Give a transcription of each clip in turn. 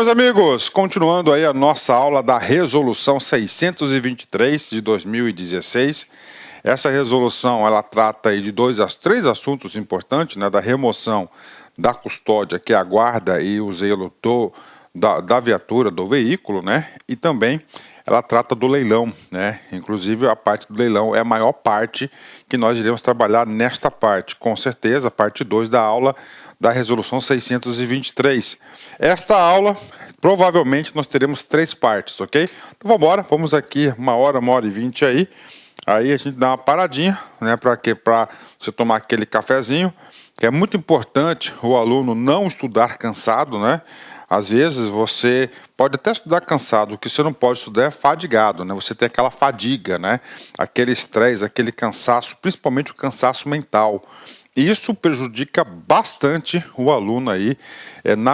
Meus amigos, continuando aí a nossa aula da Resolução 623 de 2016. Essa resolução, ela trata aí de três assuntos importantes, né? Da remoção da custódia, que é a guarda e o zelo da viatura, do veículo, né? E também ela trata do leilão, né? Inclusive a parte do leilão é a maior parte que nós iremos trabalhar nesta parte, com certeza, a parte 2 da aula da Resolução 623. Esta aula, provavelmente, nós teremos 3 partes, ok? Então vamos embora, vamos aqui 1h e 20 aí. Aí a gente dá uma paradinha, né? Para você tomar aquele cafezinho, que é muito importante o aluno não estudar cansado, né? Às vezes você pode até estudar cansado, o que você não pode estudar é fadigado, né? Você tem aquela fadiga, né? Aquele estresse, aquele cansaço, principalmente o cansaço mental. E isso prejudica bastante o aluno aí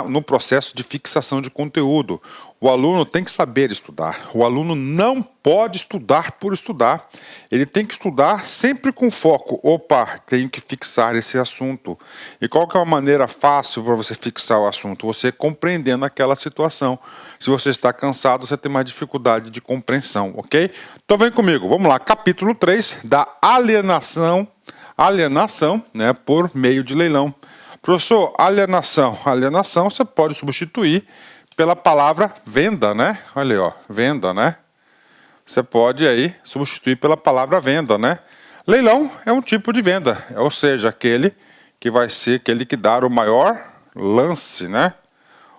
no processo de fixação de conteúdo. O aluno tem que saber estudar. O aluno não pode estudar por estudar. Ele tem que estudar sempre com foco. Opa, tenho que fixar esse assunto. E qual que é uma maneira fácil para você fixar o assunto? Você compreendendo aquela situação. Se você está cansado, você tem mais dificuldade de compreensão, ok? Então vem comigo, vamos lá. Capítulo 3 da alienação, né, por meio de leilão. Professor, alienação você pode substituir pela palavra venda, né? Olha aí, ó, venda, né? Você pode aí substituir pela palavra venda, né? Leilão é um tipo de venda, ou seja, aquele que vai ser aquele que dá o maior lance, né?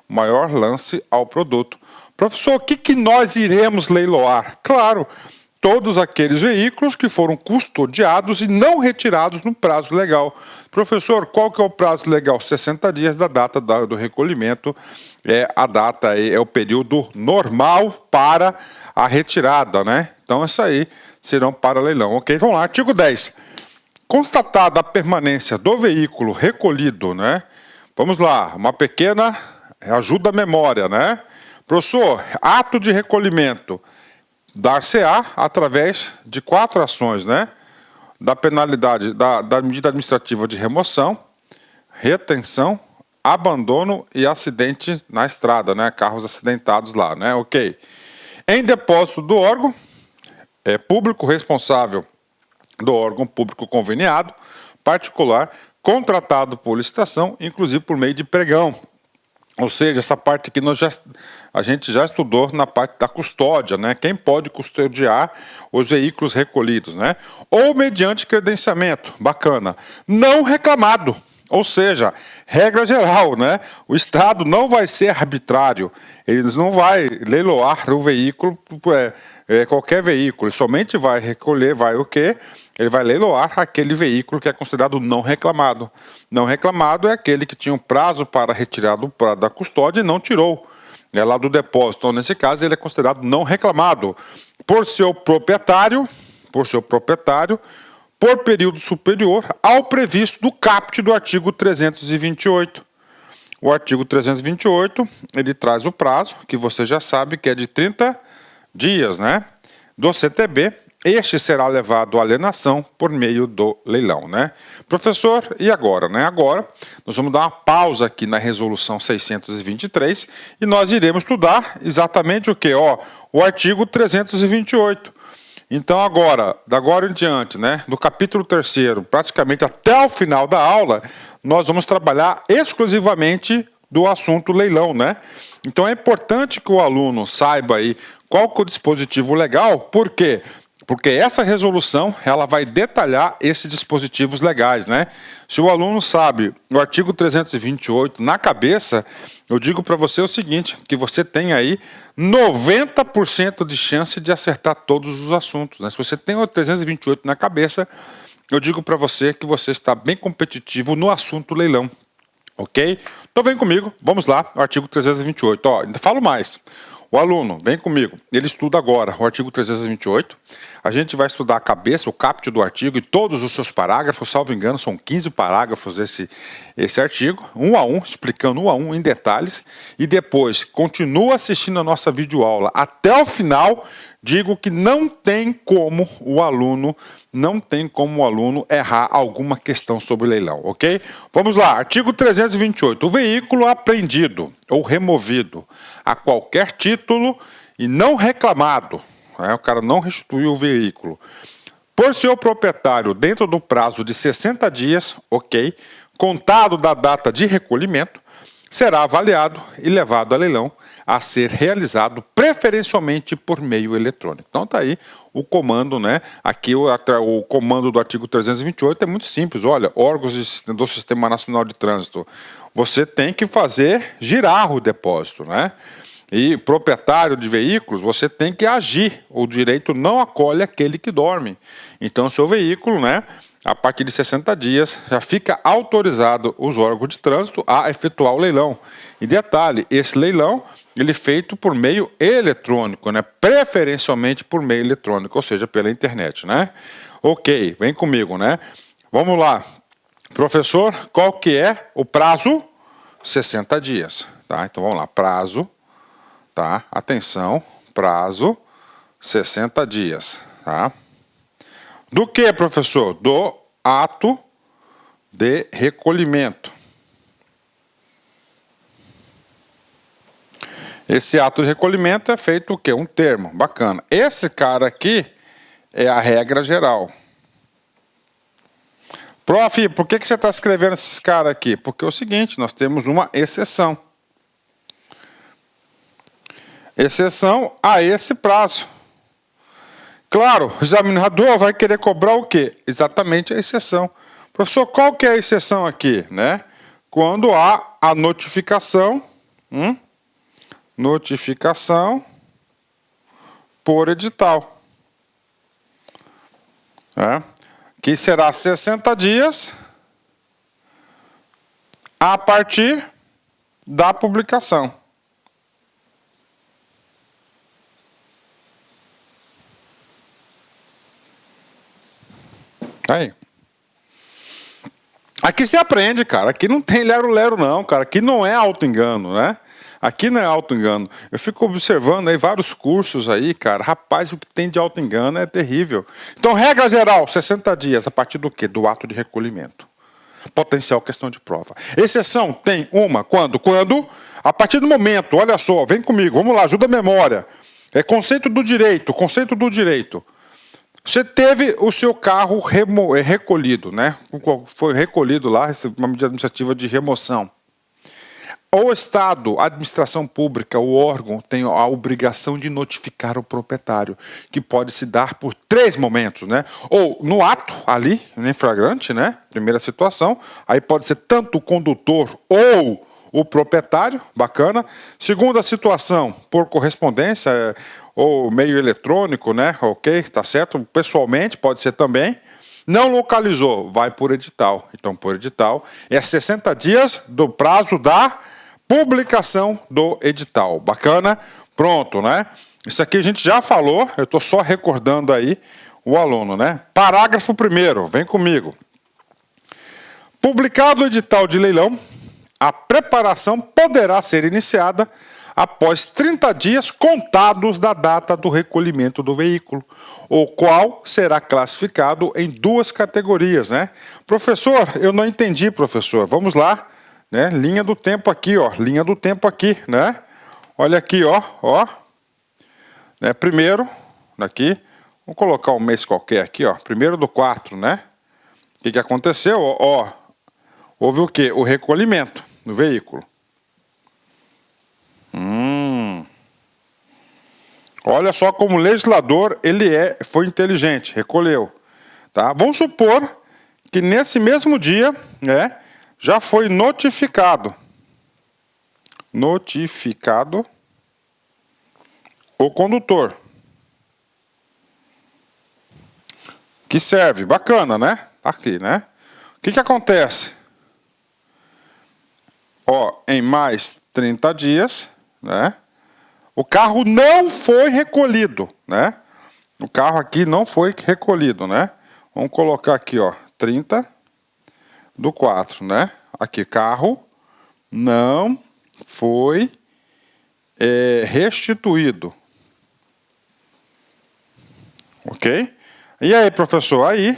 O maior lance ao produto. Professor, o que nós iremos leiloar? Claro, todos aqueles veículos que foram custodiados e não retirados no prazo legal. Professor, qual que é o prazo legal? 60 dias da data do recolhimento. A data é o período normal para a retirada, né? Então, isso aí serão para leilão. Ok? Vamos lá, artigo 10. Constatada a permanência do veículo recolhido, né? Vamos lá, uma pequena ajuda à memória, né? Professor, ato de recolhimento dar-se-á através de 4 ações, né? Da penalidade, da medida administrativa de remoção, retenção, abandono e acidente na estrada, né? Carros acidentados lá, né? Ok. Em depósito do órgão público responsável do órgão público conveniado, particular, contratado por licitação, inclusive por meio de pregão. Ou seja, essa parte aqui a gente já estudou na parte da custódia, né? Quem pode custodiar os veículos recolhidos, né? Ou mediante credenciamento, bacana. Não reclamado, ou seja, regra geral, né? O Estado não vai ser arbitrário, ele não vai leiloar o veículo, qualquer veículo, ele somente vai recolher, vai o quê? Ele vai leiloar aquele veículo que é considerado não reclamado. Não reclamado é aquele que tinha um prazo para retirar da custódia e não tirou. É lá do depósito. Então, nesse caso, ele é considerado não reclamado por seu proprietário, por período superior ao previsto do caput do artigo 328. O artigo 328, ele traz o prazo, que você já sabe que é de 30 dias, né? Do CTB. Este será levado à alienação por meio do leilão, né? Professor, e agora, né? Agora, nós vamos dar uma pausa aqui na resolução 623 e nós iremos estudar exatamente o que? O artigo 328. Então, da agora em diante, né? Do capítulo 3º, praticamente até o final da aula, nós vamos trabalhar exclusivamente do assunto leilão, né? Então, é importante que o aluno saiba aí qual que é o dispositivo legal, por quê? Porque essa resolução, ela vai detalhar esses dispositivos legais, né? Se o aluno sabe o artigo 328 na cabeça, eu digo para você o seguinte, que você tem aí 90% de chance de acertar todos os assuntos, né? Se você tem o 328 na cabeça, eu digo para você que você está bem competitivo no assunto leilão, ok? Então vem comigo, vamos lá, o artigo 328. Ainda falo mais. O aluno, vem comigo, ele estuda agora o artigo 328, a gente vai estudar a cabeça, o caput do artigo e todos os seus parágrafos, salvo engano, são 15 parágrafos esse artigo, um a um, explicando um a um em detalhes, e depois continua assistindo a nossa videoaula até o final, digo que não tem como o aluno errar alguma questão sobre leilão, ok? Vamos lá, artigo 328. O veículo apreendido ou removido a qualquer título e não reclamado, né? O cara não restituiu o veículo, por seu proprietário dentro do prazo de 60 dias, ok, contado da data de recolhimento, será avaliado e levado a leilão a ser realizado preferencialmente por meio eletrônico. Então tá aí o comando, né? Aqui o comando do artigo 328 é muito simples. Olha, órgãos do Sistema Nacional de Trânsito, você tem que fazer girar o depósito, né? E proprietário de veículos, você tem que agir. O direito não acolhe aquele que dorme. Então, seu veículo, né, a partir de 60 dias, já fica autorizado os órgãos de trânsito a efetuar o leilão. E detalhe, esse leilão, ele é feito por meio eletrônico, né, preferencialmente por meio eletrônico, ou seja, pela internet, né? Ok, vem comigo, né? Vamos lá. Professor, qual que é o prazo? 60 dias, tá? Então, vamos lá, prazo. Tá? Atenção, prazo 60 dias, tá? Do que, professor? Do ato de recolhimento. Esse ato de recolhimento é feito o quê? Um termo, bacana. Esse cara aqui é a regra geral. Prof, por que você está escrevendo esses caras aqui? Porque é o seguinte, nós temos uma exceção. Exceção a esse prazo. Claro, o examinador vai querer cobrar o quê? Exatamente a exceção. Professor, qual que é a exceção aqui, né? Quando há a notificação, notificação por edital, que será 60 dias a partir da publicação. Aí. Aqui se aprende, cara. Aqui não tem lero-lero, não, cara. Aqui não é auto-engano, né? Aqui não é auto-engano. Eu fico observando aí vários cursos aí, cara. Rapaz, o que tem de auto-engano é terrível. Então, regra geral, 60 dias. A partir do quê? Do ato de recolhimento. Potencial questão de prova. Exceção tem uma. Quando? Quando, a partir do momento, olha só, vem comigo, vamos lá, ajuda a memória. É conceito do direito, conceito do direito. Você teve o seu carro recolhido, né? Foi recolhido lá, uma medida administrativa de remoção. O Estado, a administração pública, o órgão tem a obrigação de notificar o proprietário, que pode se dar por 3 momentos, né? Ou no ato, ali, em flagrante, né? Primeira situação, aí pode ser tanto o condutor ou o proprietário, bacana. Segunda situação, por correspondência, ou meio eletrônico, né? Ok, tá certo? Pessoalmente, pode ser também. Não localizou, vai por edital. Então, por edital, é 60 dias do prazo da publicação do edital. Bacana? Pronto, né? Isso aqui a gente já falou, eu estou só recordando aí o aluno, né? Parágrafo 1º, vem comigo. Publicado o edital de leilão, a preparação poderá ser iniciada após 30 dias contados da data do recolhimento do veículo, o qual será classificado em 2 categorias, né? Professor, eu não entendi, professor. Vamos lá, né? Linha do tempo aqui, ó. Linha do tempo aqui, né? Olha aqui, ó. Né? Primeiro, aqui, vamos colocar um mês qualquer aqui, ó. 1º/4, né? O que aconteceu? Ó, houve o quê? O recolhimento do veículo. Olha só como o legislador foi inteligente, recolheu. Tá? Vamos supor que nesse mesmo dia, né, já foi notificado o condutor. Que serve, bacana, né? Aqui, né? O que acontece? Ó, em mais 30 dias, né? O carro não foi recolhido, né? O carro aqui não foi recolhido, né? Vamos colocar aqui, ó, 30/4, né? Aqui, carro não foi restituído. Ok? E aí, professor, aí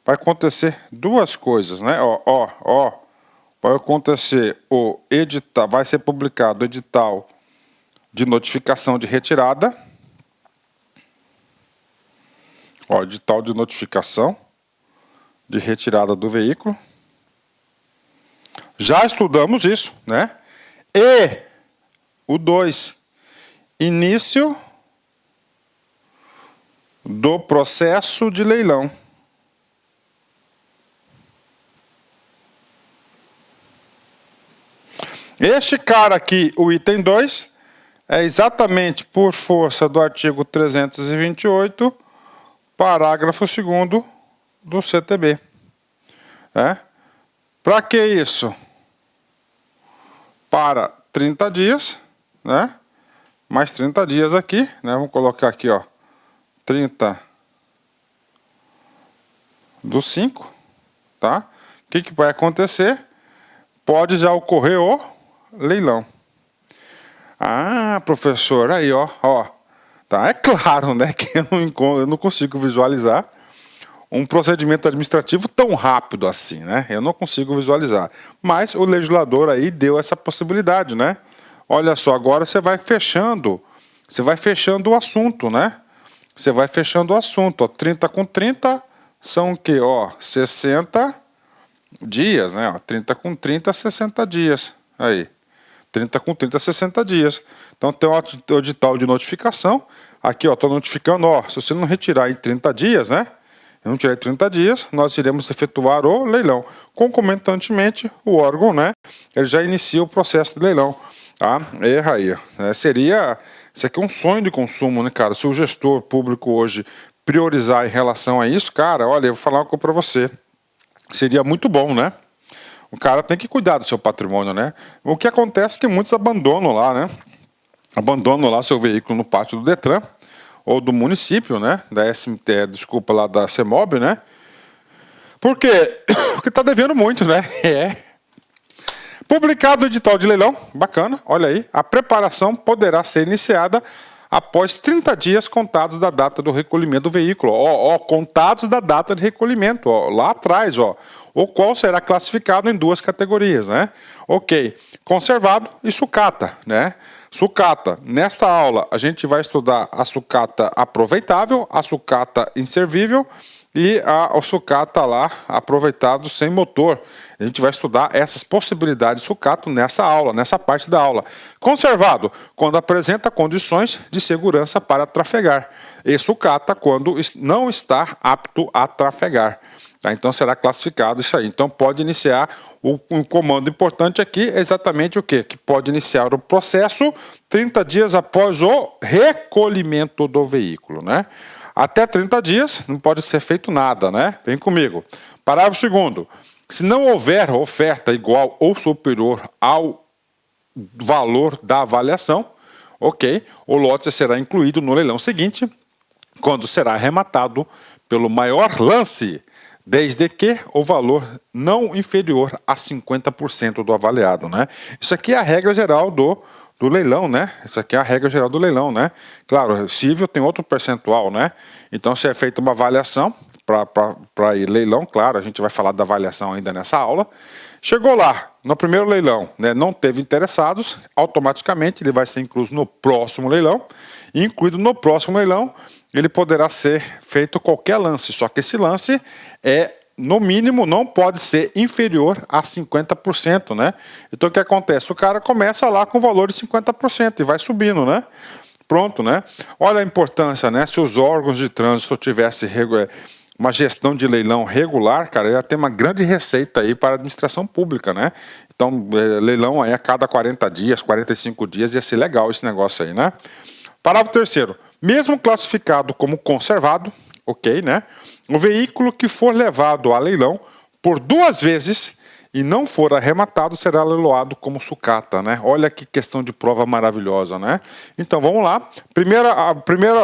vai acontecer duas coisas, né? Vai acontecer o edital, vai ser publicado o edital de notificação de retirada. Ó, edital de notificação de retirada do veículo. Já estudamos isso, né? E o 2, início do processo de leilão. Este cara aqui, o item 2, é exatamente por força do artigo 328, parágrafo 2º do CTB. Para que isso? Para 30 dias, né? Mais 30 dias aqui, né? Vamos colocar aqui, ó, 30/5, tá? O que vai acontecer? Pode já ocorrer o leilão. Ah, professor, aí, ó, tá? É claro, né, que eu não consigo visualizar um procedimento administrativo tão rápido assim, né? Eu não consigo visualizar. Mas o legislador aí deu essa possibilidade, né? Olha só, agora você vai fechando o assunto, né? Você vai fechando o assunto, ó, 30 com 30 são o quê? Ó, 60 dias, né? Ó, 30 com 30, 60 dias. Aí, 30 com 30, 60 dias. Então tem o edital de notificação. Aqui, ó, estou notificando, ó, se você não retirar em 30 dias, né? Eu não tirei 30 dias, nós iremos efetuar o leilão. Concomitantemente, o órgão, né? Ele já inicia o processo de leilão. Tá? Erra aí. Isso aqui é um sonho de consumo, né, cara? Se o gestor público hoje priorizar em relação a isso, cara, olha, eu vou falar uma coisa para você. Seria muito bom, né? O cara tem que cuidar do seu patrimônio, né? O que acontece é que muitos abandonam lá, né? Abandonam lá seu veículo no pátio do Detran ou do município, né? Da SMT, desculpa, lá da CEMOB, né? Por quê? Porque tá devendo muito, né? Publicado o edital de leilão, bacana, olha aí. A preparação poderá ser iniciada após 30 dias contados da data do recolhimento do veículo. Contados da data de recolhimento, lá atrás, o qual será classificado em duas categorias, né? Ok, conservado e sucata, né? Sucata, nesta aula a gente vai estudar a sucata aproveitável, a sucata inservível e a sucata lá aproveitado sem motor. A gente vai estudar essas possibilidades de sucato nessa aula, nessa parte da aula. Conservado, quando apresenta condições de segurança para trafegar. E sucata, quando não está apto a trafegar. Tá? Então será classificado isso aí. Então pode iniciar, um comando importante aqui é exatamente o quê? Que pode iniciar o processo 30 dias após o recolhimento do veículo, né? Até 30 dias não pode ser feito nada, né? Vem comigo. Parágrafo 2º. Se não houver oferta igual ou superior ao valor da avaliação, ok, o lote será incluído no leilão seguinte, quando será arrematado pelo maior lance, desde que o valor não inferior a 50% do avaliado, né? Isso aqui é a regra geral do leilão, né? Isso aqui é a regra geral do leilão, né? Claro, civil tem outro percentual, né? Então, se é feita uma avaliação para ir leilão, claro, a gente vai falar da avaliação ainda nessa aula. Chegou lá, no primeiro leilão, né, não teve interessados, automaticamente ele vai ser incluso no próximo leilão, e incluído no próximo leilão, ele poderá ser feito qualquer lance, só que esse lance no mínimo, não pode ser inferior a 50%, né? Então, o que acontece? O cara começa lá com o valor de 50% e vai subindo, né? Pronto, né? Olha a importância, né? Se os órgãos de trânsito tivessem uma gestão de leilão regular, cara, ia ter uma grande receita aí para a administração pública, né? Então, leilão aí a cada 40 dias, 45 dias, ia ser legal esse negócio aí, né? Parágrafo 3º. Mesmo classificado como conservado, ok, né? O veículo que for levado a leilão por 2 vezes e não for arrematado será leiloado como sucata, né? Olha que questão de prova maravilhosa, né? Então vamos lá.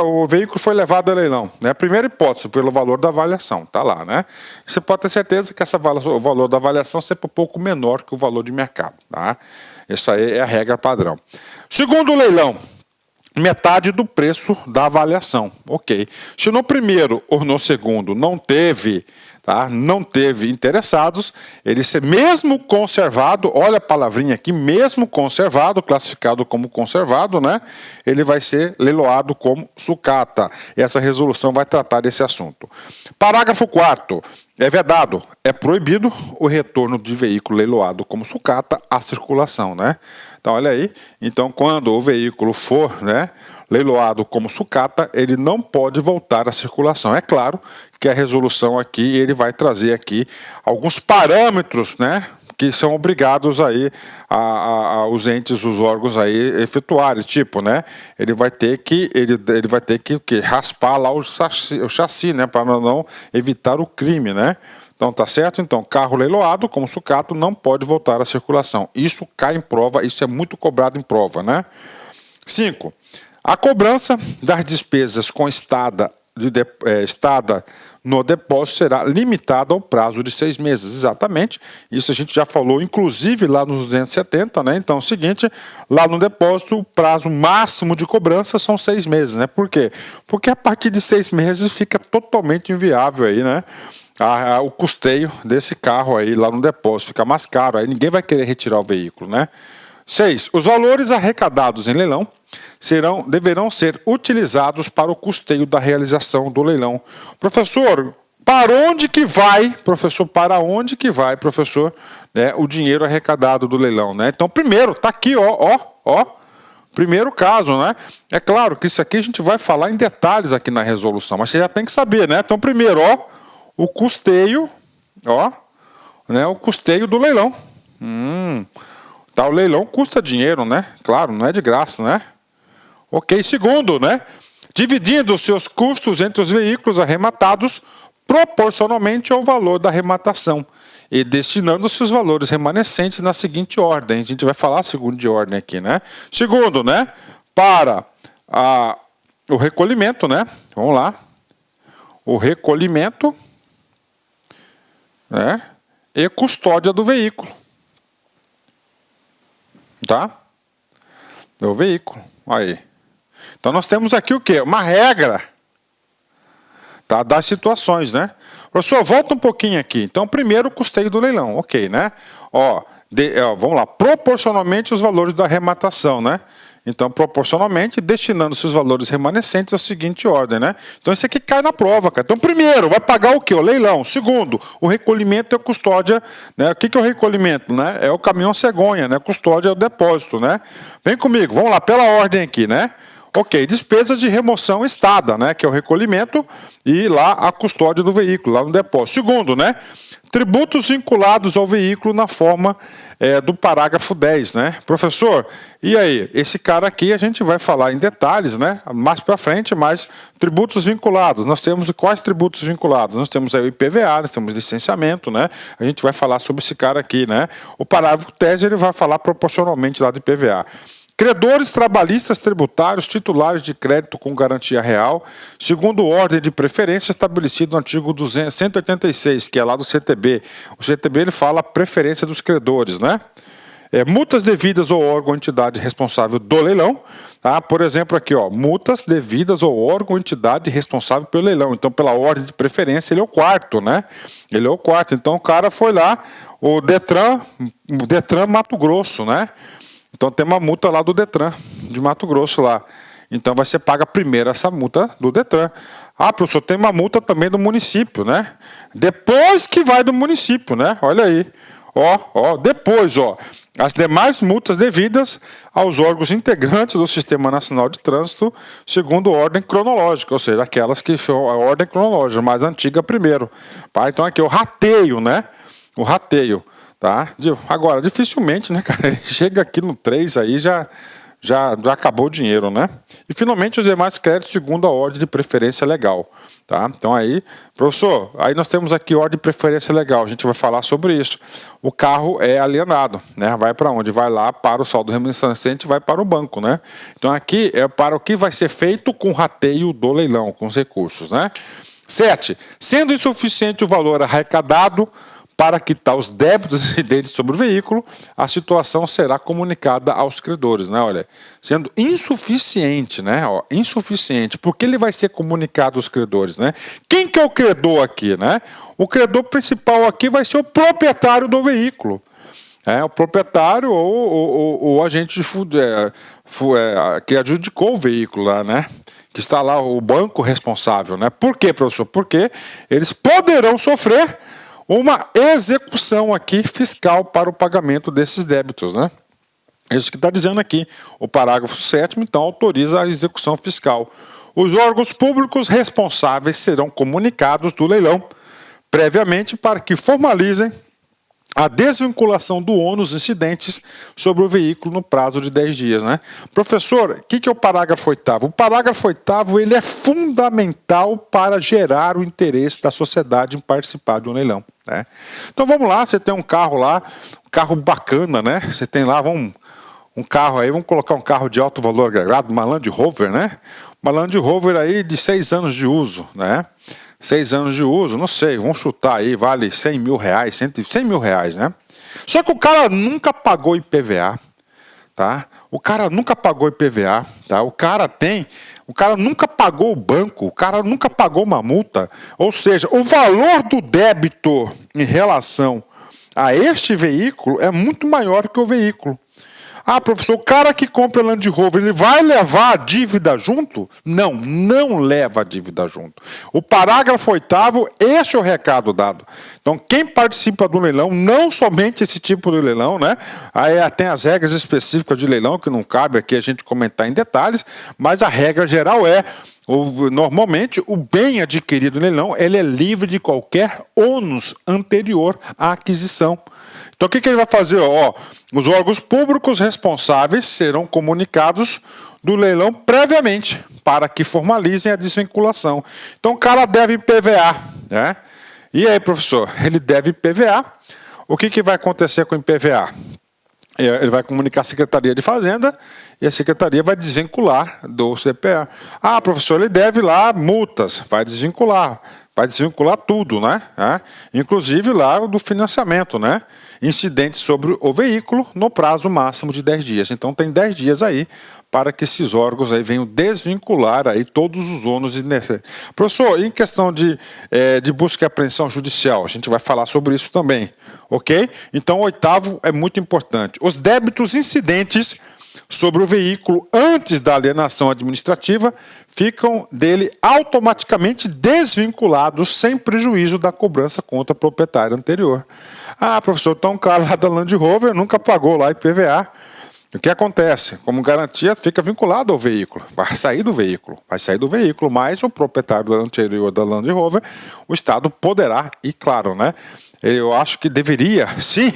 O veículo foi levado a leilão, né? Primeira hipótese, pelo valor da avaliação, tá lá, né? Você pode ter certeza que o valor da avaliação é sempre um pouco menor que o valor de mercado, tá? Isso aí é a regra padrão. Segundo leilão. metade do preço da avaliação. Ok. Se no primeiro ou no segundo não teve, tá? Não teve interessados, ele ser mesmo conservado, olha a palavrinha aqui, mesmo conservado, classificado como conservado, né? Ele vai ser leiloado como sucata. E essa resolução vai tratar desse assunto. Parágrafo 4º. É vedado, é proibido o retorno de veículo leiloado como sucata à circulação, né? Então, olha aí. Então, quando o veículo for, né, leiloado como sucata, ele não pode voltar à circulação. É claro que a resolução aqui, ele vai trazer aqui alguns parâmetros, né, que são obrigados aí os entes, os órgãos aí efetuarem, tipo, né, ele vai ter que raspar lá o chassi, né, para não evitar o crime, né? Então tá certo? Então, carro leiloado como sucato não pode voltar à circulação. Isso cai em prova, isso é muito cobrado em prova, né? 5. A cobrança das despesas com estada no depósito será limitada ao prazo de 6 meses. Exatamente. Isso a gente já falou, inclusive, lá nos 270, né? Então é o seguinte, lá no depósito, o prazo máximo de cobrança são 6 meses, né? Por quê? Porque a partir de 6 meses fica totalmente inviável aí, né? O custeio desse carro aí lá no depósito fica mais caro, aí ninguém vai querer retirar o veículo, né? 6. Os valores arrecadados em leilão deverão ser utilizados para o custeio da realização do leilão. Professor, para onde que vai, professor, né, o dinheiro arrecadado do leilão, né? Então, primeiro, tá aqui, ó, primeiro caso, né? É claro que isso aqui a gente vai falar em detalhes aqui na resolução, mas você já tem que saber, né? Então, primeiro, o custeio, né, o custeio do leilão. Tá, o leilão custa dinheiro, né? Claro, não é de graça, né? Ok, segundo, né? Dividindo os seus custos entre os veículos arrematados proporcionalmente ao valor da arrematação e destinando-se os valores remanescentes na seguinte ordem. A gente vai falar a segunda ordem aqui, né? Segundo, né? Para o recolhimento, né? Vamos lá. O recolhimento, né? E custódia do veículo. Tá? Do veículo. Aí. Então nós temos aqui o quê? Uma regra, tá, das situações, né? Professor, volta um pouquinho aqui. Então, primeiro o custeio do leilão, ok, né? Vamos lá, proporcionalmente os valores da arrematação, né? Então, proporcionalmente, destinando-se os valores remanescentes à seguinte ordem, né? Então, isso aqui cai na prova, cara. Então, primeiro, vai pagar o quê? O leilão. Segundo, o recolhimento e a custódia, né? O que é o recolhimento, né? É o caminhão cegonha, né? Custódia é o depósito, né? Vem comigo, vamos lá, pela ordem aqui, né? Ok, despesas de remoção estada, né? Que é o recolhimento e lá a custódia do veículo, lá no depósito. Segundo, né? Tributos vinculados ao veículo na forma do parágrafo 10, né? Professor, e aí? Esse cara aqui a gente vai falar em detalhes, né? Mais para frente, mas tributos vinculados. Nós temos quais tributos vinculados? Nós temos aí o IPVA, nós temos licenciamento, né? A gente vai falar sobre esse cara aqui, né? O parágrafo 10 ele vai falar proporcionalmente lá do IPVA. Credores trabalhistas tributários titulares de crédito com garantia real, segundo ordem de preferência estabelecido no artigo 186, que é lá do CTB. O CTB ele fala a preferência dos credores, né? Multas devidas ao órgão ou entidade responsável do leilão, tá? Por exemplo, aqui, multas devidas ao órgão ou entidade responsável pelo leilão. Então, pela ordem de preferência, ele é o quarto, né? Ele é o quarto. Então, o cara foi lá, o Detran Mato Grosso, né? Então tem uma multa lá do Detran, de Mato Grosso lá. Então vai ser paga primeiro essa multa do Detran. Professor, tem uma multa também do município, né? Depois que vai do município, né? Olha aí. Depois, as demais multas devidas aos órgãos integrantes do Sistema Nacional de Trânsito, segundo ordem cronológica, ou seja, aquelas que são a ordem cronológica, mais antiga primeiro. Então aqui o rateio, né? O rateio. Tá? Agora, dificilmente, né, cara? Ele chega aqui no 3 aí, já acabou o dinheiro, né? E, finalmente, os demais créditos segundo a ordem de preferência legal. Tá? Então, aí, professor, aí nós temos aqui ordem de preferência legal. A gente vai falar sobre isso. O carro é alienado, né? Vai para onde? Vai lá para o saldo remanescente, vai para o banco, né? Então, aqui é para o que vai ser feito com o rateio do leilão, com os recursos, né? 7. Sendo insuficiente o valor arrecadado para quitar os débitos incidentes sobre o veículo, a situação será comunicada aos credores, né? Olha, sendo insuficiente, né? Ó, insuficiente, porque ele vai ser comunicado aos credores, né? Quem que é o credor aqui, né? O credor principal aqui vai ser o proprietário do veículo. O proprietário ou o agente que adjudicou o veículo lá, né? Que está lá o banco responsável, né? Por quê, professor? Porque eles poderão sofrer uma execução aqui fiscal para o pagamento desses débitos, né? Isso que está dizendo aqui. O parágrafo 7º, então, autoriza a execução fiscal. Os órgãos públicos responsáveis serão comunicados do leilão previamente para que formalizem a desvinculação do ônus incidentes sobre o veículo no prazo de 10 dias, né? Professor, o que é o parágrafo 8º? O parágrafo 8º ele é fundamental para gerar o interesse da sociedade em participar de um leilão, né? Então vamos lá, você tem um carro lá, um carro bacana, né? Você tem lá, um carro aí, vamos colocar um carro de alto valor agregado, uma Land Rover, né? Uma Land Rover aí de 6 anos de uso, né? 6 anos de uso, não sei, vamos chutar aí, vale 100 mil reais, 100 mil reais, né? Só que o cara nunca pagou IPVA, tá? O cara nunca pagou IPVA, tá? O cara nunca pagou o banco, o cara nunca pagou uma multa. Ou seja, o valor do débito em relação a este veículo é muito maior que o veículo. Ah, professor, o cara que compra Land Rover, ele vai levar a dívida junto? Não, não leva a dívida junto. O parágrafo 8º, este é o recado dado. Então, quem participa do leilão, não somente esse tipo de leilão, né? Aí tem as regras específicas de leilão, que não cabe aqui a gente comentar em detalhes, mas a regra geral normalmente, o bem adquirido no leilão, ele é livre de qualquer ônus anterior à aquisição. Então, o que ele vai fazer? Os órgãos públicos responsáveis serão comunicados do leilão previamente para que formalizem a desvinculação. Então, o cara deve IPVA, né? E aí, professor, ele deve IPVA. O que vai acontecer com o IPVA? Ele vai comunicar à Secretaria de Fazenda e a Secretaria vai desvincular do CPA. Ah, professor, ele deve lá multas, vai desvincular tudo, né? Inclusive lá do financiamento, né? Incidentes sobre o veículo no prazo máximo de 10 dias. Então tem 10 dias aí para que esses órgãos aí venham desvincular aí todos os ônus. Professor, em questão de busca e apreensão judicial, a gente vai falar sobre isso também, ok? Então o 8º é muito importante. Os débitos incidentes sobre o veículo antes da alienação administrativa ficam dele automaticamente desvinculados sem prejuízo da cobrança contra o proprietário anterior. Ah, professor, então o cara lá da Land Rover nunca pagou lá IPVA. O que acontece? Como garantia, fica vinculado ao veículo, vai sair do veículo, mas o proprietário anterior da Land Rover, o Estado poderá, e claro, né? Eu acho que deveria, sim,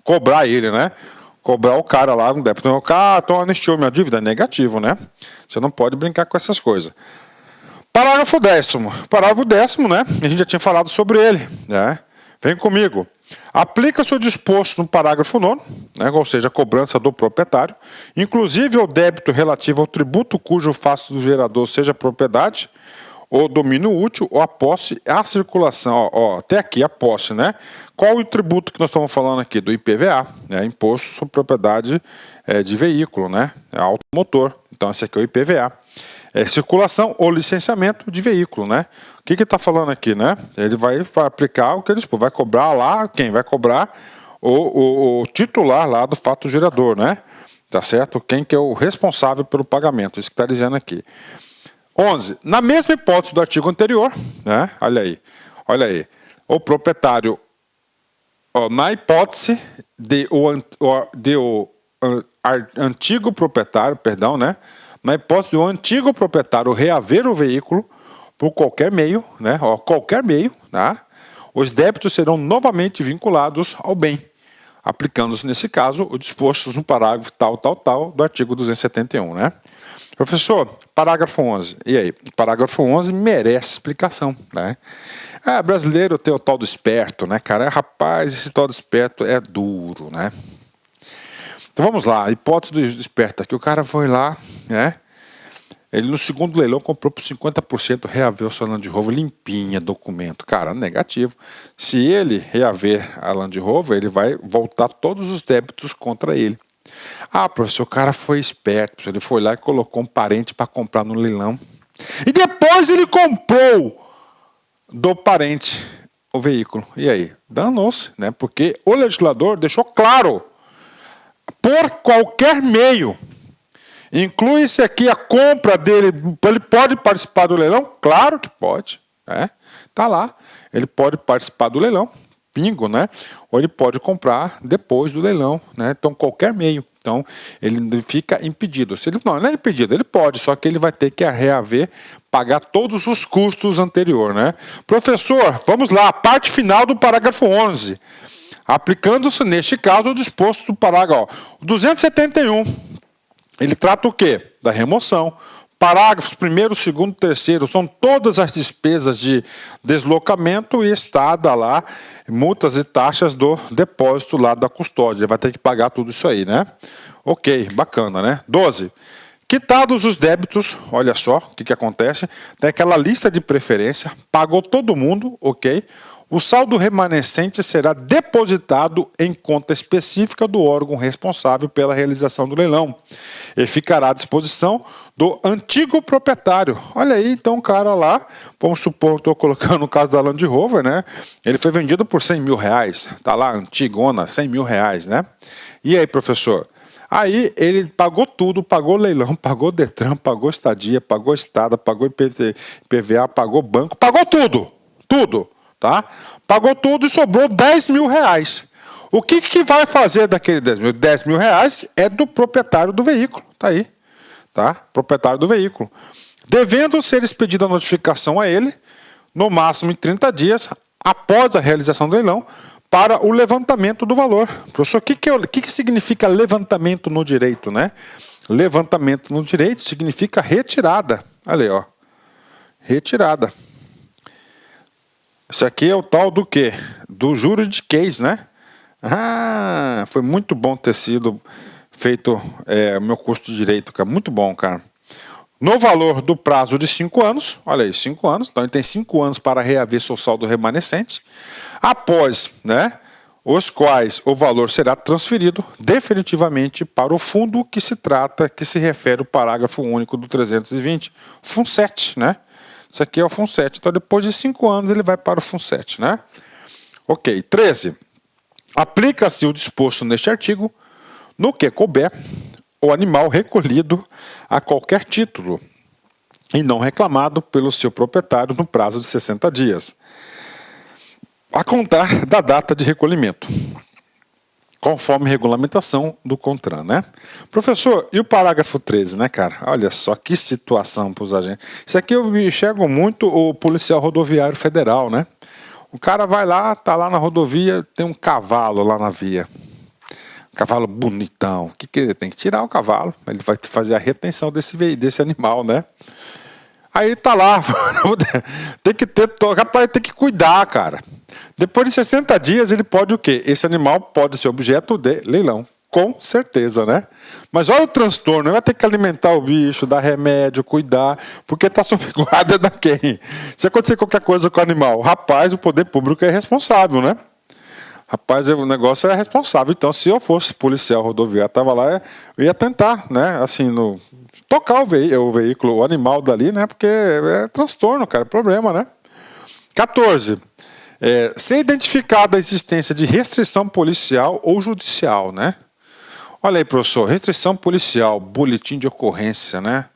cobrar ele, né? Cobrar o cara lá no débito. O cara, então anistiou minha dívida? Negativo, né? Você não pode brincar com essas coisas. Parágrafo 10º. Parágrafo 10º, né? A gente já tinha falado sobre ele, né? Vem comigo. Aplica-se o disposto no parágrafo 9º, né? Ou seja, a cobrança do proprietário, inclusive o débito relativo ao tributo cujo fato do gerador seja propriedade, ou domínio útil, ou a posse, a circulação, até aqui a posse, né? Qual o tributo que nós estamos falando aqui? Do IPVA, né? Imposto sobre propriedade de veículo, né? Automotor. Então esse aqui é o IPVA. Circulação ou licenciamento de veículo, né? O que está falando aqui, né? Ele vai aplicar o que ele vai cobrar lá, quem vai cobrar? O titular lá do fato gerador, né? Tá certo? Quem que é o responsável pelo pagamento, isso que está dizendo aqui. 11. Na mesma hipótese do artigo anterior, né? Olha aí, o proprietário, na hipótese de o antigo proprietário, perdão, né? Na hipótese do antigo proprietário reaver o veículo por qualquer meio, né? Qualquer meio, tá? Os débitos serão novamente vinculados ao bem, aplicando-se, nesse caso, o disposto no parágrafo tal do artigo 271, né? Professor, parágrafo 11. E aí? Parágrafo 11 merece explicação, né? Brasileiro tem o tal do esperto, né, cara? Rapaz, esse tal do esperto é duro, né? Então vamos lá, a hipótese do esperto aqui. O cara foi lá, né? Ele no segundo leilão comprou por 50%, reaver sua Land Rover limpinha, documento. Cara, negativo. Se ele reaver a Land Rover, ele vai voltar todos os débitos contra ele. Ah, professor, o cara foi esperto. Ele foi lá e colocou um parente para comprar no leilão. E depois ele comprou do parente o veículo. E aí? Danou-se, né? Porque o legislador deixou claro, por qualquer meio, inclui-se aqui a compra dele, ele pode participar do leilão? Claro que pode, né? Tá lá, ele pode participar do leilão, bingo, né? Ou ele pode comprar depois do leilão, né? Então, qualquer meio. Então, ele fica impedido. Se ele não é impedido, ele pode, só que ele vai ter que reaver, pagar todos os custos anteriores, né? Professor, vamos lá, a parte final do parágrafo 11. Aplicando-se, neste caso, o disposto do parágrafo 271. Ele trata o quê? Da remoção. Parágrafos 1º, 2º, 3º são todas as despesas de deslocamento e estada lá, multas e taxas do depósito lá da custódia. Ele vai ter que pagar tudo isso aí, né? Ok, bacana, né? 12. Quitados os débitos, olha só o que acontece. Tem aquela lista de preferência, pagou todo mundo, ok? O saldo remanescente será depositado em conta específica do órgão responsável pela realização do leilão e ficará à disposição do antigo proprietário. Olha aí, então o cara lá, vamos supor, estou colocando o caso da Land Rover, né? Ele foi vendido por 100 mil reais, tá lá, antigona, 100 mil reais, né? E aí, professor? Aí ele pagou tudo, pagou leilão, pagou Detran, pagou estadia, pagou estada, pagou IPVA, pagou banco, pagou tudo, tudo. Tá? Pagou tudo e sobrou 10 mil reais. O que vai fazer daquele 10 mil? 10 mil reais é do proprietário do veículo. Tá aí. Tá? Proprietário do veículo. Devendo ser expedida a notificação a ele, no máximo em 30 dias, após a realização do leilão, para o levantamento do valor. Professor, o que significa levantamento no direito, né? Levantamento no direito significa retirada. Olha aí, ó. Retirada. Isso aqui é o tal do quê? Do juridiquês, né? Ah, foi muito bom ter sido feito o meu curso de Direito, cara. Muito bom, cara. No valor do prazo de 5 anos, olha aí, 5 anos. Então, ele tem 5 anos para reaver seu saldo remanescente. Após, né, os quais o valor será transferido definitivamente para o fundo que se refere ao parágrafo único do 320, FUNSET, né? Isso aqui é o FUNSET. Então, depois de 5 anos, ele vai para o FUNSET, né? Ok. 13. Aplica-se o disposto neste artigo no que couber o animal recolhido a qualquer título e não reclamado pelo seu proprietário no prazo de 60 dias, a contar da data de recolhimento, conforme regulamentação do CONTRAN, né? Professor, e o parágrafo 13, né, cara? Olha só que situação para os agentes. Isso aqui eu enxergo muito o policial rodoviário federal, né? O cara vai lá, tá lá na rodovia, tem um cavalo lá na via. Um cavalo bonitão. O que ele tem que tirar o cavalo? Ele vai fazer a retenção desse animal, né? Aí ele tá lá, tem que ter, rapaz, tem que cuidar, cara. Depois de 60 dias, ele pode o quê? Esse animal pode ser objeto de leilão. Com certeza, né? Mas olha o transtorno, ele vai ter que alimentar o bicho, dar remédio, cuidar, porque está sob guarda da quem? Se acontecer qualquer coisa com o animal, rapaz, o poder público é responsável, né? Rapaz, o negócio é responsável. Então, se eu fosse policial rodoviário, estava lá, eu ia tentar, né? Assim, tocar o veículo, o animal dali, né? Porque é transtorno, cara, é problema, né? 14. Ser identificada a existência de restrição policial ou judicial, né? Olha aí, professor, restrição policial, boletim de ocorrência, né?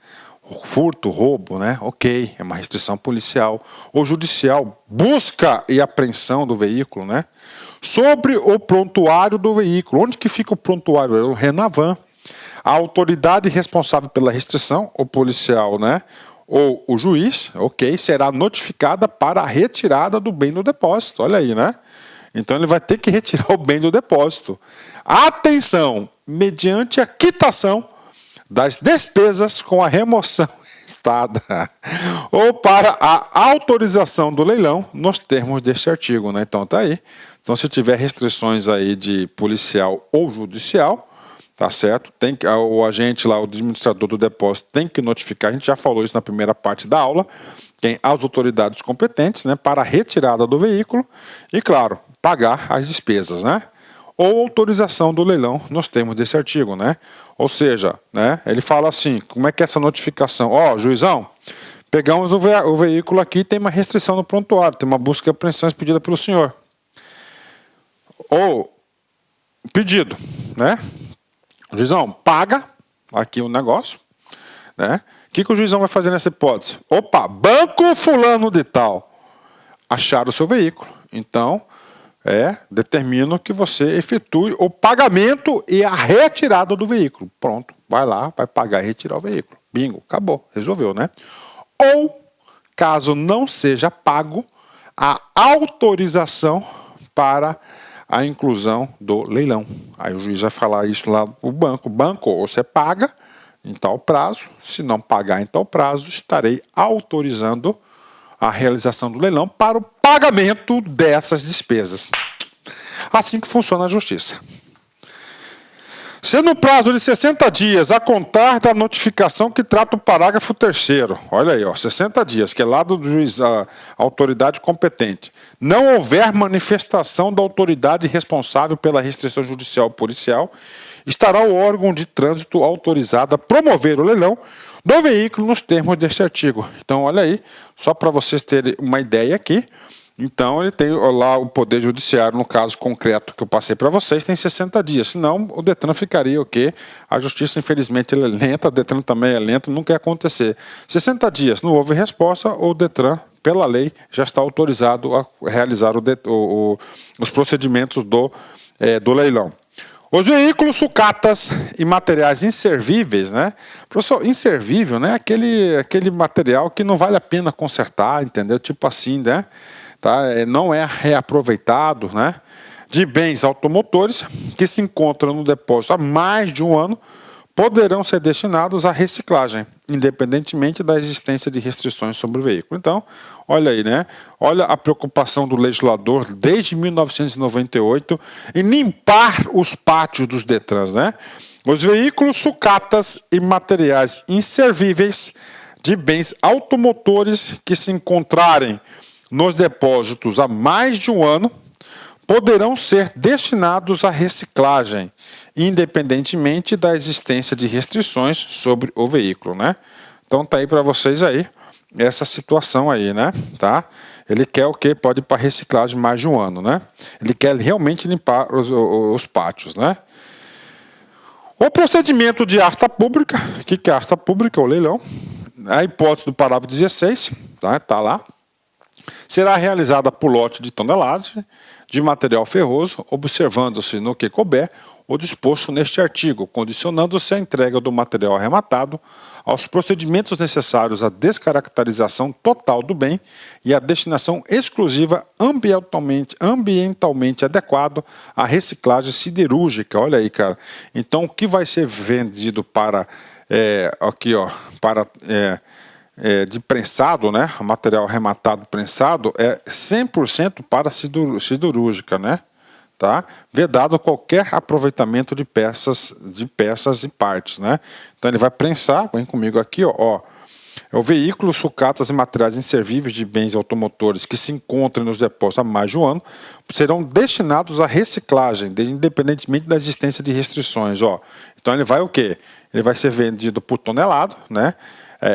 Furto, roubo, né? Ok, é uma restrição policial. Ou judicial, busca e apreensão do veículo, né? Sobre o prontuário do veículo. Onde que fica o prontuário? É o Renavan. A autoridade responsável pela restrição, o policial, né? Ou o juiz, ok, será notificada para a retirada do bem do depósito. Olha aí, né? Então ele vai ter que retirar o bem do depósito. Atenção! Mediante a quitação das despesas com a remoção estada ou para a autorização do leilão nos termos deste artigo, né? Então tá aí. Então se tiver restrições aí de policial ou judicial, tá certo? O agente lá, o administrador do depósito, tem que notificar, a gente já falou isso na primeira parte da aula, tem as autoridades competentes, né, para a retirada do veículo e, claro, pagar as despesas, né? Ou autorização do leilão nos termos desse artigo, né? Ou seja, né, ele fala assim, como é que é essa notificação? Ó, juizão, pegamos o veículo aqui, tem uma restrição no prontuário, tem uma busca e apreensão expedida pelo senhor. Ou pedido, né? Juizão, paga aqui o negócio, né? O que o juizão vai fazer nessa hipótese? Opa, banco fulano de tal, acharam o seu veículo. Então, determino que você efetue o pagamento e a retirada do veículo. Pronto, vai lá, vai pagar e retirar o veículo. Bingo, acabou, resolveu, né? Ou, caso não seja pago, a autorização para a inclusão do leilão. Aí o juiz vai falar isso lá para o banco. Banco, ou você paga em tal prazo, se não pagar em tal prazo, estarei autorizando a realização do leilão para o pagamento dessas despesas. Assim que funciona a justiça. Se no prazo de 60 dias, a contar da notificação que trata o parágrafo 3º, olha aí, ó, 60 dias, que é lá do juiz, a autoridade competente, não houver manifestação da autoridade responsável pela restrição judicial ou policial, estará o órgão de trânsito autorizado a promover o leilão do veículo nos termos deste artigo. Então, olha aí, só para vocês terem uma ideia aqui. Então, ele tem lá o Poder Judiciário, no caso concreto que eu passei para vocês, tem 60 dias. Senão, o Detran ficaria o quê? A Justiça, infelizmente, ela é lenta, o Detran também é lento, não quer acontecer. 60 dias, não houve resposta, o Detran, pela lei, já está autorizado a realizar os procedimentos do leilão. Os veículos, sucatas e materiais inservíveis, né? Professor, inservível, né? Aquele material que não vale a pena consertar, entendeu? Tipo assim, né? Tá? Não é reaproveitado, né? De bens automotores que se encontram no depósito há mais de um ano, poderão ser destinados à reciclagem, independentemente da existência de restrições sobre o veículo. Então, olha aí, né? Olha a preocupação do legislador desde 1998 em limpar os pátios dos Detrans, né? Os veículos, sucatas e materiais inservíveis de bens automotores que se encontrarem nos depósitos há mais de um ano poderão ser destinados à reciclagem, independentemente da existência de restrições sobre o veículo, né? Então tá aí para vocês aí essa situação aí, né? Tá? Ele quer o quê? Pode ir para reciclagem mais de um ano, né? Ele quer realmente limpar os pátios, né? O procedimento de asta pública, o que é asta pública? O leilão. A hipótese do parágrafo 16, tá lá. Será realizada por lote de tonelagem de material ferroso, observando-se no que couber o disposto neste artigo, condicionando-se a entrega do material arrematado aos procedimentos necessários à descaracterização total do bem e à destinação exclusiva ambientalmente adequado à reciclagem siderúrgica. Olha aí, cara. Então, o que vai ser vendido para de prensado, né? Material arrematado prensado é 100% para siderúrgica, né? Tá? Vedado qualquer aproveitamento de peças e partes, né? Então ele vai prensar, vem comigo aqui, ó. O veículo, sucatas e materiais inservíveis de bens automotores que se encontram nos depósitos há mais de um ano serão destinados à reciclagem, independentemente da existência de restrições, ó. Então ele vai o quê? Ele vai ser vendido por tonelado, né?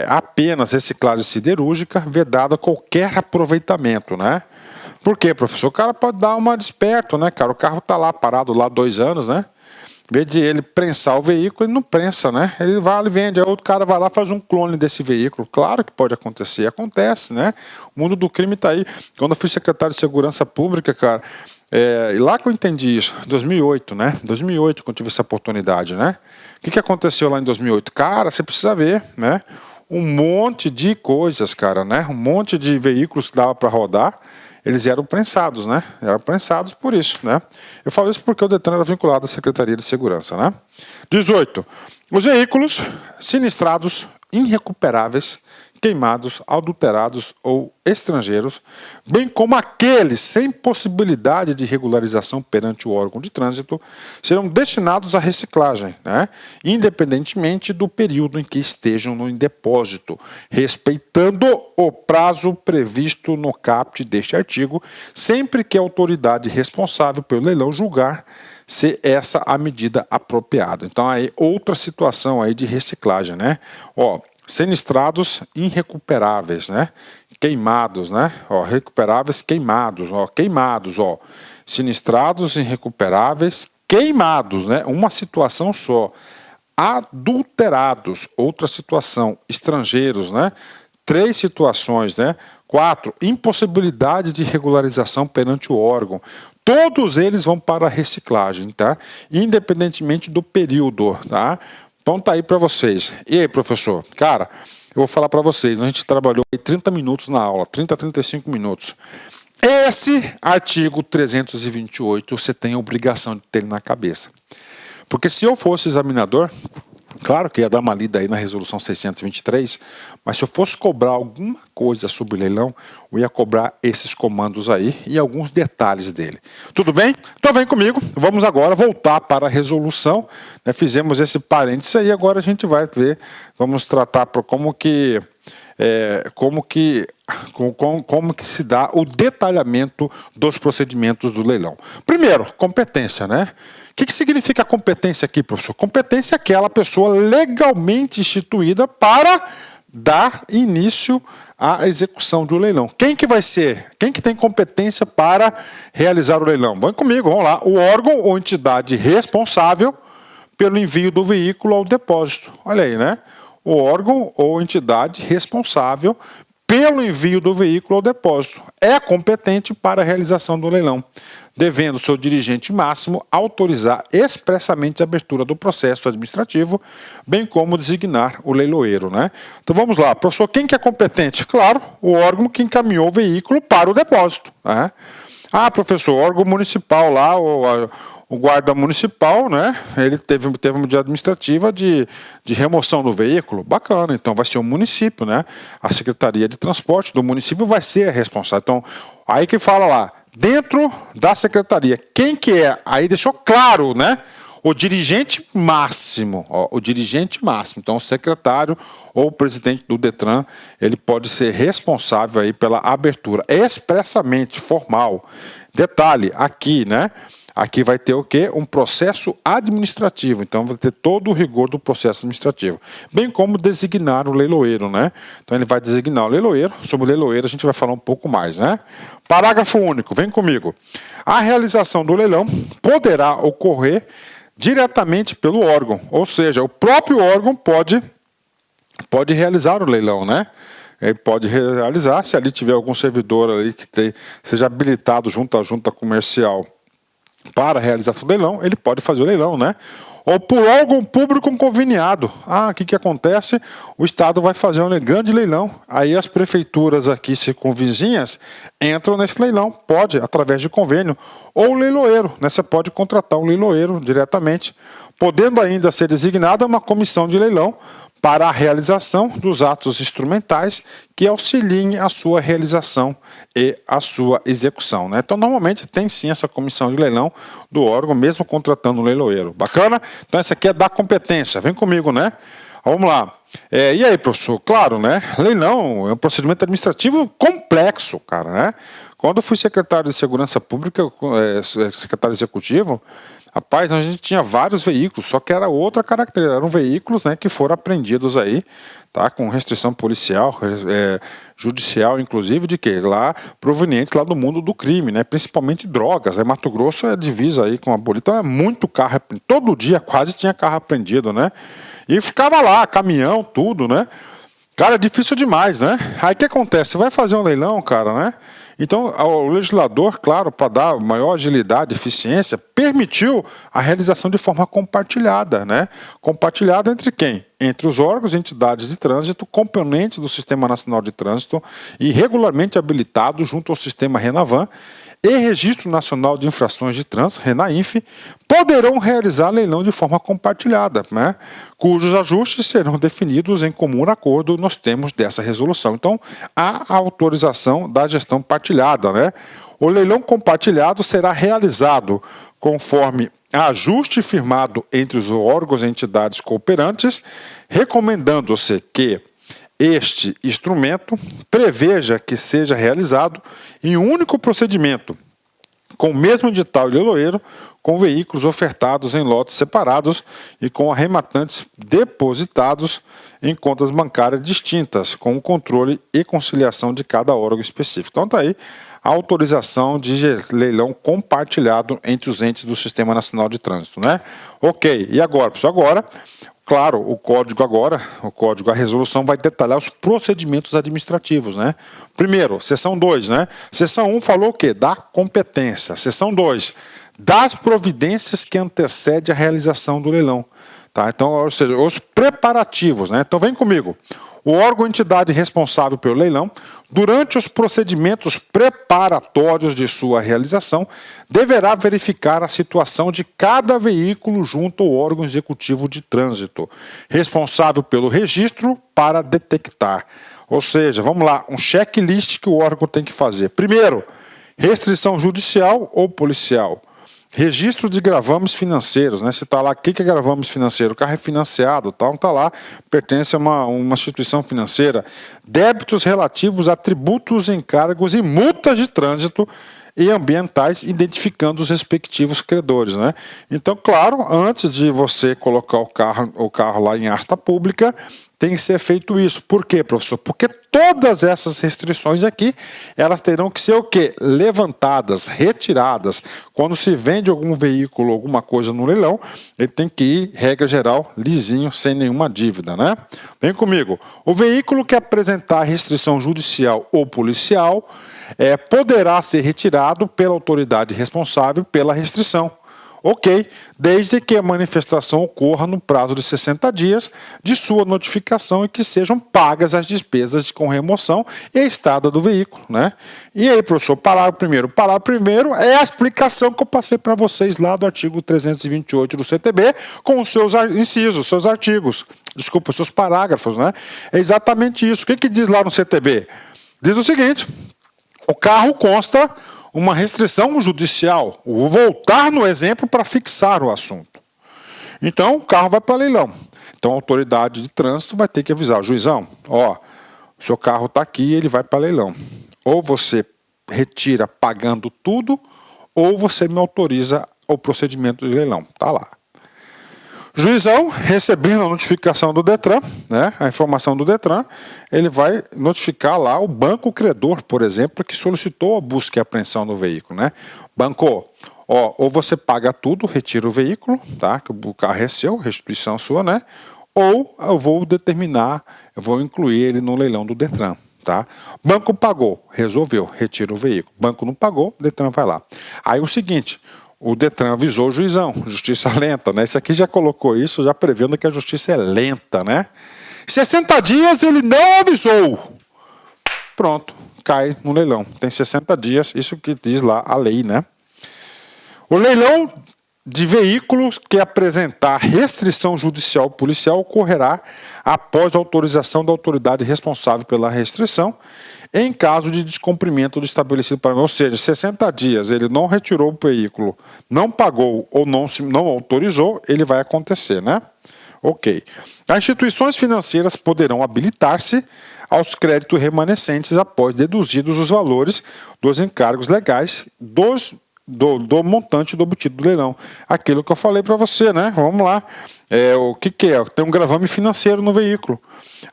Apenas reciclagem siderúrgica, vedada qualquer aproveitamento, né? Por quê, professor? O cara pode dar uma desperto, né, cara? O carro tá lá parado lá 2 anos, né? Em vez de ele prensar o veículo, ele não prensa, né? Ele vai e vende, aí outro cara vai lá e faz um clone desse veículo. Claro que pode acontecer, acontece, né? O mundo do crime tá aí. Quando eu fui secretário de Segurança Pública, cara, lá que eu entendi isso, 2008, né? 2008, quando eu tive essa oportunidade, né? O que aconteceu lá em 2008? Cara, você precisa ver, né? Um monte de coisas, cara, né? Um monte de veículos que dava para rodar, eles eram prensados, né? Eram prensados por isso, né? Eu falo isso porque o Detran era vinculado à Secretaria de Segurança, né? 18. Os veículos sinistrados, irrecuperáveis, queimados, adulterados ou estrangeiros, bem como aqueles sem possibilidade de regularização perante o órgão de trânsito, serão destinados à reciclagem, né? Independentemente do período em que estejam no depósito, respeitando o prazo previsto no caput deste artigo, sempre que a autoridade responsável pelo leilão julgar ser essa a medida apropriada. Então, aí outra situação aí de reciclagem, né? Ó, sinistrados irrecuperáveis, né? Queimados, né? Ó, recuperáveis queimados, ó, queimados, ó. Sinistrados irrecuperáveis queimados, né? Uma situação só. Adulterados, outra situação. Estrangeiros, né? 3 situações, né? 4, impossibilidade de regularização perante o órgão. Todos eles vão para a reciclagem, tá? Independentemente do período, tá? Então tá aí para vocês. E aí, professor? Cara, eu vou falar para vocês, a gente trabalhou aí 30 minutos na aula, 30 a 35 minutos. Esse artigo 328 você tem a obrigação de ter ele na cabeça. Porque se eu fosse examinador, claro que ia dar uma lida aí na resolução 623, mas se eu fosse cobrar alguma coisa sobre leilão, eu ia cobrar esses comandos aí e alguns detalhes dele. Tudo bem? Então vem comigo, vamos agora voltar para a resolução, né? Fizemos esse parênteses aí, agora a gente vai ver, vamos tratar por como que se dá o detalhamento dos procedimentos do leilão. Primeiro, competência, né? O que significa competência aqui, professor? Competência é aquela pessoa legalmente instituída para dar início à execução do leilão. Quem que vai ser? Quem que tem competência para realizar o leilão? Vem comigo, vamos lá. O órgão ou entidade responsável pelo envio do veículo ao depósito. Olha aí, né? O órgão ou entidade responsável pelo envio do veículo ao depósito é competente para a realização do leilão, devendo seu dirigente máximo autorizar expressamente a abertura do processo administrativo, bem como designar o leiloeiro, né? Então vamos lá, professor, quem que é competente? Claro, o órgão que encaminhou o veículo para o depósito, né? Ah, professor, o órgão municipal lá, o guarda municipal, né? Ele teve uma medida administrativa de remoção do veículo. Bacana, então vai ser o município, né? A Secretaria de Transporte do município vai ser a responsável. Então, aí que fala lá, dentro da secretaria, quem que é? Aí deixou claro, né? O dirigente máximo, ó, o dirigente máximo. Então, o secretário ou o presidente do Detran, ele pode ser responsável aí pela abertura expressamente formal. Detalhe, aqui, né? Aqui vai ter o quê? Um processo administrativo. Então, vai ter todo o rigor do processo administrativo. Bem como designar o leiloeiro, né? Então, ele vai designar o leiloeiro. Sobre o leiloeiro, a gente vai falar um pouco mais, né? Parágrafo único, vem comigo. A realização do leilão poderá ocorrer diretamente pelo órgão. Ou seja, o próprio órgão pode realizar o leilão, né? Ele pode realizar, se ali tiver algum servidor ali que seja habilitado junto à junta comercial para a realização do leilão, ele pode fazer o leilão, né? Ou por órgão público conveniado. Ah, o que acontece? O Estado vai fazer um grande leilão. Aí as prefeituras aqui circunvizinhas entram nesse leilão. Pode, através de convênio. Ou o leiloeiro, né? Você pode contratar um leiloeiro diretamente. Podendo ainda ser designada uma comissão de leilão para a realização dos atos instrumentais que auxiliem a sua realização e a sua execução, né? Então, normalmente tem sim essa comissão de leilão do órgão, mesmo contratando um leiloeiro. Bacana? Então, essa aqui é da competência. Vem comigo, né? Vamos lá. E aí, professor? Claro, né? Leilão é um procedimento administrativo complexo, cara, né? Quando eu fui secretário de Segurança Pública, secretário executivo, rapaz, a gente tinha vários veículos, só que era outra característica, eram veículos, né, que foram apreendidos aí, tá, com restrição policial, judicial, inclusive, de quê? Lá, provenientes lá do mundo do crime, né, principalmente drogas, né, Mato Grosso é divisa aí com a Bolívia, então é muito carro, todo dia quase tinha carro apreendido, né, e ficava lá, caminhão, tudo, né, cara, é difícil demais, né, aí o que acontece? Você vai fazer um leilão, cara, né, então, o legislador, claro, para dar maior agilidade e eficiência, permitiu a realização de forma compartilhada, né? Compartilhada entre quem? Entre os órgãos e entidades de trânsito, componentes do Sistema Nacional de Trânsito e regularmente habilitados junto ao Sistema Renavan, e Registro Nacional de Infrações de Trânsito, RENAINF, poderão realizar leilão de forma compartilhada, né, cujos ajustes serão definidos em comum acordo nos termos dessa resolução. Então, há a autorização da gestão partilhada, né? O leilão compartilhado será realizado conforme ajuste firmado entre os órgãos e entidades cooperantes, recomendando-se que este instrumento preveja que seja realizado em um único procedimento, com o mesmo edital e leiloeiro, com veículos ofertados em lotes separados e com arrematantes depositados em contas bancárias distintas, com o controle e conciliação de cada órgão específico. Então está aí a autorização de leilão compartilhado entre os entes do Sistema Nacional de Trânsito, né? Ok, e agora, pessoal? Agora, claro, o código, a resolução vai detalhar os procedimentos administrativos, né? Primeiro, seção 2, né? Seção 1 falou o quê? Da competência. Seção 2, das providências que antecedem a realização do leilão. Tá? Então, ou seja, os preparativos, né? Então, vem comigo. O órgão ou entidade responsável pelo leilão, durante os procedimentos preparatórios de sua realização, deverá verificar a situação de cada veículo junto ao órgão executivo de trânsito, responsável pelo registro para detectar. Ou seja, vamos lá, um checklist que o órgão tem que fazer. Primeiro, restrição judicial ou policial. Registro de gravames financeiros, né? Se está lá, o que é gravames financeiro? O carro é financiado, tal, está lá, pertence a uma instituição financeira. Débitos relativos a tributos, encargos e multas de trânsito e ambientais, identificando os respectivos credores, né? Então, claro, antes de você colocar o carro lá em asta pública, tem que ser feito isso. Por quê, professor? Porque todas essas restrições aqui, elas terão que ser o quê? Levantadas, retiradas. Quando se vende algum veículo, alguma coisa no leilão, ele tem que ir, regra geral, lisinho, sem nenhuma dívida, né? Vem comigo. O veículo que apresentar restrição judicial ou policial poderá ser retirado pela autoridade responsável pela restrição. Ok, desde que a manifestação ocorra no prazo de 60 dias de sua notificação e que sejam pagas as despesas com remoção e estada do veículo, né? E aí, professor, parágrafo primeiro. Parágrafo primeiro é a explicação que eu passei para vocês lá do artigo 328 do CTB, com os seus incisos, seus artigos, desculpa, seus parágrafos, né? É exatamente isso. O que diz lá no CTB? Diz o seguinte: o carro consta uma restrição judicial. Vou voltar no exemplo para fixar o assunto. Então, o carro vai para leilão. Então, a autoridade de trânsito vai ter que avisar o juizão: ó, o seu carro está aqui, ele vai para leilão. Ou você retira pagando tudo, ou você me autoriza o procedimento de leilão. Está lá. Juizão, recebendo a notificação do Detran, né, a informação do Detran, ele vai notificar lá o banco credor, por exemplo, que solicitou a busca e apreensão do veículo, né? Banco, ó, ou você paga tudo, retira o veículo, tá? Que o carro é seu, restituição sua, né? Ou eu vou determinar, eu vou incluir ele no leilão do Detran, tá? Banco pagou, resolveu, retira o veículo. Banco não pagou, Detran vai lá. Aí o seguinte: o Detran avisou o juizão, justiça lenta, né? Isso aqui já colocou isso, já prevendo que a justiça é lenta, né? 60 dias ele não avisou. Pronto, cai no leilão. Tem 60 dias, isso que diz lá a lei, né? O leilão de veículos que apresentar restrição judicial ou policial ocorrerá após a autorização da autoridade responsável pela restrição, em caso de descumprimento do estabelecido para... Ou seja, 60 dias ele não retirou o veículo, não pagou ou não autorizou, ele vai acontecer, né? Ok. As instituições financeiras poderão habilitar-se aos créditos remanescentes após deduzidos os valores dos encargos legais do montante do obtido do leilão. Aquilo que eu falei para você, né? Vamos lá. O que é? Tem um gravame financeiro no veículo.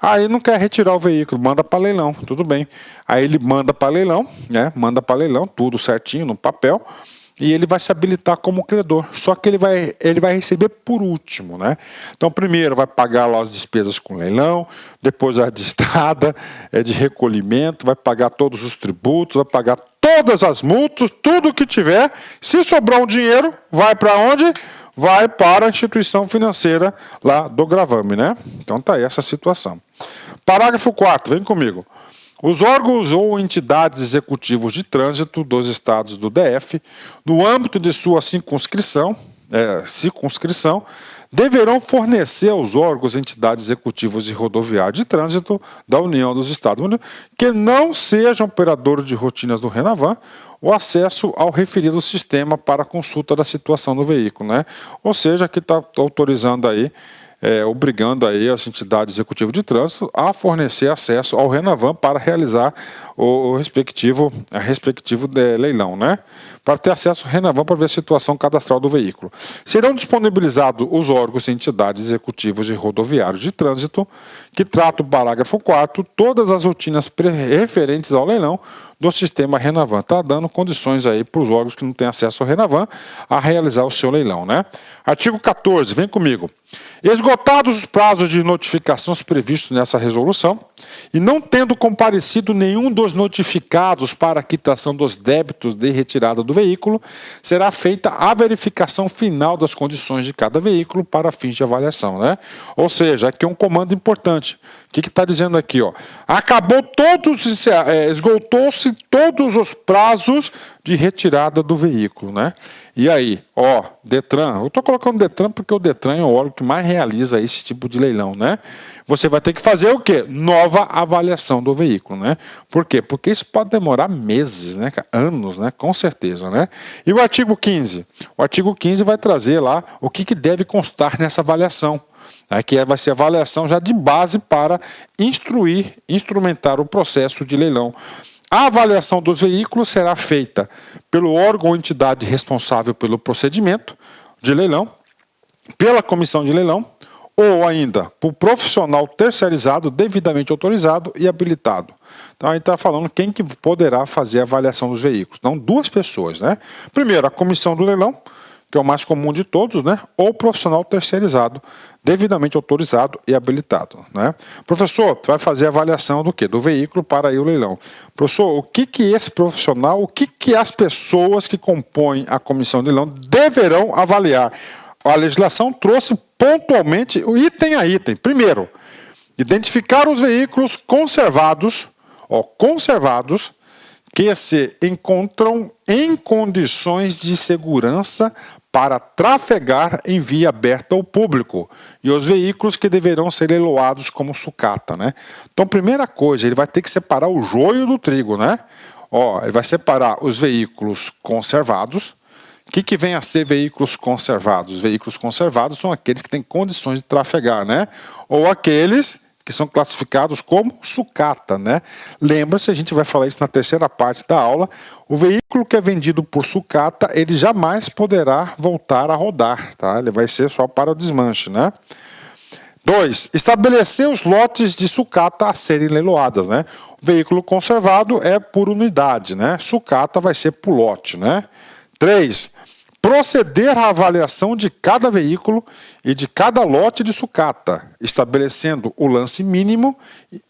Aí não quer retirar o veículo, manda para leilão, tudo bem. Aí ele manda para leilão, né? Manda para leilão, tudo certinho no papel, e ele vai se habilitar como credor. Só que ele vai receber por último, né? Então, primeiro vai pagar lá as despesas com leilão, depois a de estada, de recolhimento, vai pagar todos os tributos, vai pagar todas as multas, tudo que tiver. Se sobrar um dinheiro, vai para onde? Vai para a instituição financeira lá do gravame, né? Então tá aí essa situação. Parágrafo 4, vem comigo. Os órgãos ou entidades executivos de trânsito dos estados do DF, no âmbito de sua circunscrição, deverão fornecer aos órgãos e entidades executivos de rodoviária de trânsito da União dos Estados Unidos, que não sejam operadores de rotinas do Renavan, o acesso ao referido sistema para consulta da situação do veículo, né? Ou seja, que está autorizando aí, obrigando aí as entidades executivas de trânsito a fornecer acesso ao Renavan para realizar o respectivo leilão, né? Para ter acesso ao Renavan para ver a situação cadastral do veículo. Serão disponibilizados os órgãos e entidades executivos e rodoviários de trânsito que tratam o parágrafo 4º, todas as rotinas referentes ao leilão do sistema Renavan. Está dando condições aí para os órgãos que não têm acesso ao Renavan a realizar o seu leilão, né? Artigo 14, vem comigo. Esgotados os prazos de notificações previstos nessa resolução e não tendo comparecido nenhum dos notificados para a quitação dos débitos de retirada do veículo, será feita a verificação final das condições de cada veículo para fins de avaliação, né? Ou seja, aqui é um comando importante. O que está dizendo aqui, ó? Esgotou-se todos os prazos de retirada do veículo, né? E aí, ó, Detran, eu estou colocando Detran porque o Detran é o órgão que mais realiza esse tipo de leilão, né? Você vai ter que fazer o quê? Nova avaliação do veículo, né? Por quê? Porque isso pode demorar meses, né? Anos, né? Com certeza, né? E o artigo 15? O artigo 15 vai trazer lá o que deve constar nessa avaliação. Que vai ser avaliação já de base para instrumentar o processo de leilão. A avaliação dos veículos será feita pelo órgão ou entidade responsável pelo procedimento de leilão, pela comissão de leilão, ou ainda por profissional terceirizado, devidamente autorizado e habilitado. Então, a gente está falando quem que poderá fazer a avaliação dos veículos. Então, duas pessoas, né? Primeiro, a comissão do leilão, que é o mais comum de todos, né? Ou profissional terceirizado, devidamente autorizado e habilitado, né? Professor, vai fazer a avaliação do quê? Do veículo para ir ao leilão. Professor, o que esse profissional, o que as pessoas que compõem a comissão de leilão deverão avaliar? A legislação trouxe pontualmente, item a item. Primeiro, identificar os veículos conservados que se encontram em condições de segurança para trafegar em via aberta ao público e os veículos que deverão ser leiloados como sucata, né? Então, primeira coisa, ele vai ter que separar o joio do trigo, né? Ó, ele vai separar os veículos conservados. O que vem a ser veículos conservados? Veículos conservados são aqueles que têm condições de trafegar, né? Ou aqueles que são classificados como sucata, né? Lembra-se, a gente vai falar isso na terceira parte da aula, o veículo que é vendido por sucata, ele jamais poderá voltar a rodar, tá? Ele vai ser só para o desmanche, né? 2. Estabelecer os lotes de sucata a serem leiloadas, né? O veículo conservado é por unidade, né? Sucata vai ser por lote, né? 3. Proceder à avaliação de cada veículo e de cada lote de sucata, estabelecendo o lance mínimo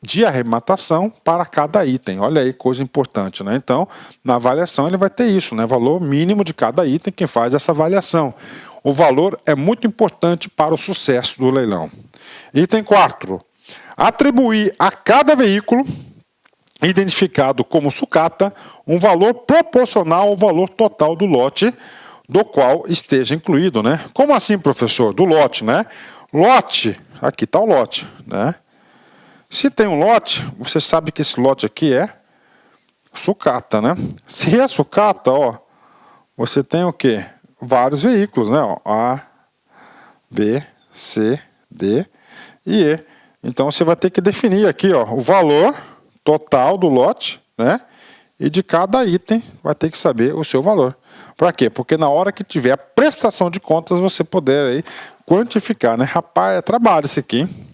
de arrematação para cada item. Olha aí, coisa importante, né? Então, na avaliação ele vai ter isso, né? Valor mínimo de cada item, quem faz essa avaliação. O valor é muito importante para o sucesso do leilão. Item 4. Atribuir a cada veículo identificado como sucata um valor proporcional ao valor total do lote do qual esteja incluído, né? Como assim, professor? Do lote, né? Lote, aqui está o lote, né? Se tem um lote, você sabe que esse lote aqui é sucata, né? Se é sucata, ó, você tem o quê? Vários veículos, né? Ó, A, B, C, D e E. Então você vai ter que definir aqui, ó, o valor total do lote, né? E de cada item vai ter que saber o seu valor. Para quê? Porque na hora que tiver a prestação de contas, você poder aí quantificar, né? Rapaz, é trabalho isso aqui, hein?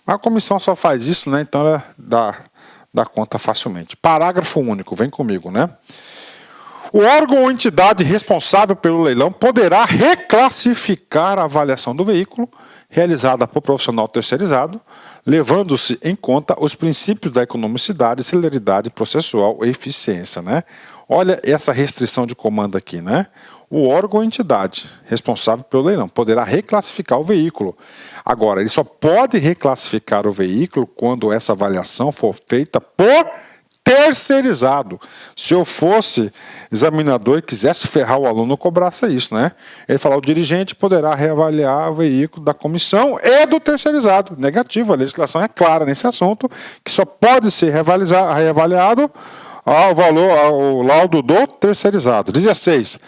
Mas a comissão só faz isso, né? Então ela dá conta facilmente. Parágrafo único, vem comigo, né? O órgão ou entidade responsável pelo leilão poderá reclassificar a avaliação do veículo realizada por profissional terceirizado, levando-se em conta os princípios da economicidade, celeridade processual e eficiência, né? Olha essa restrição de comando aqui, né? O órgão ou entidade responsável pelo leilão poderá reclassificar o veículo. Agora, ele só pode reclassificar o veículo quando essa avaliação for feita por terceirizado. Se eu fosse examinador e quisesse ferrar o aluno, eu cobrasse isso, né? Ele fala, o dirigente poderá reavaliar o veículo da comissão e do terceirizado. Negativo, a legislação é clara nesse assunto, que só pode ser reavaliado ao laudo do terceirizado. 16.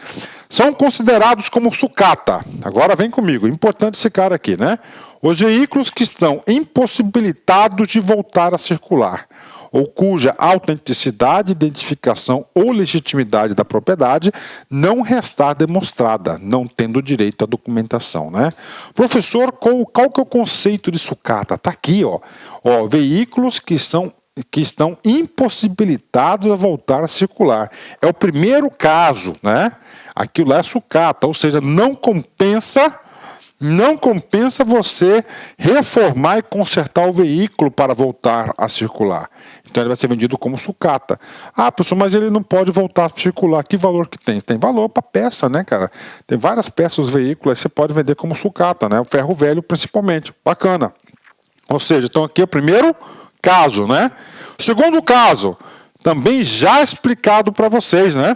São considerados como sucata. Agora vem comigo, importante esse cara aqui, né? Os veículos que estão impossibilitados de voltar a circular, ou cuja autenticidade, identificação ou legitimidade da propriedade não restar demonstrada, não tendo direito à documentação, né? Professor, qual que é o conceito de sucata? Está aqui, ó, veículos que estão impossibilitados a voltar a circular. É o primeiro caso, né? Aquilo lá é sucata, ou seja, não compensa você reformar e consertar o veículo para voltar a circular. Então ele vai ser vendido como sucata. Ah, professor, mas ele não pode voltar a circular. Que valor que tem? Tem valor para peça, né, cara? Tem várias peças dos veículos, aí você pode vender como sucata, né? O ferro velho principalmente. Bacana. Ou seja, então aqui é o primeiro caso, né? O segundo caso, também já explicado para vocês, né?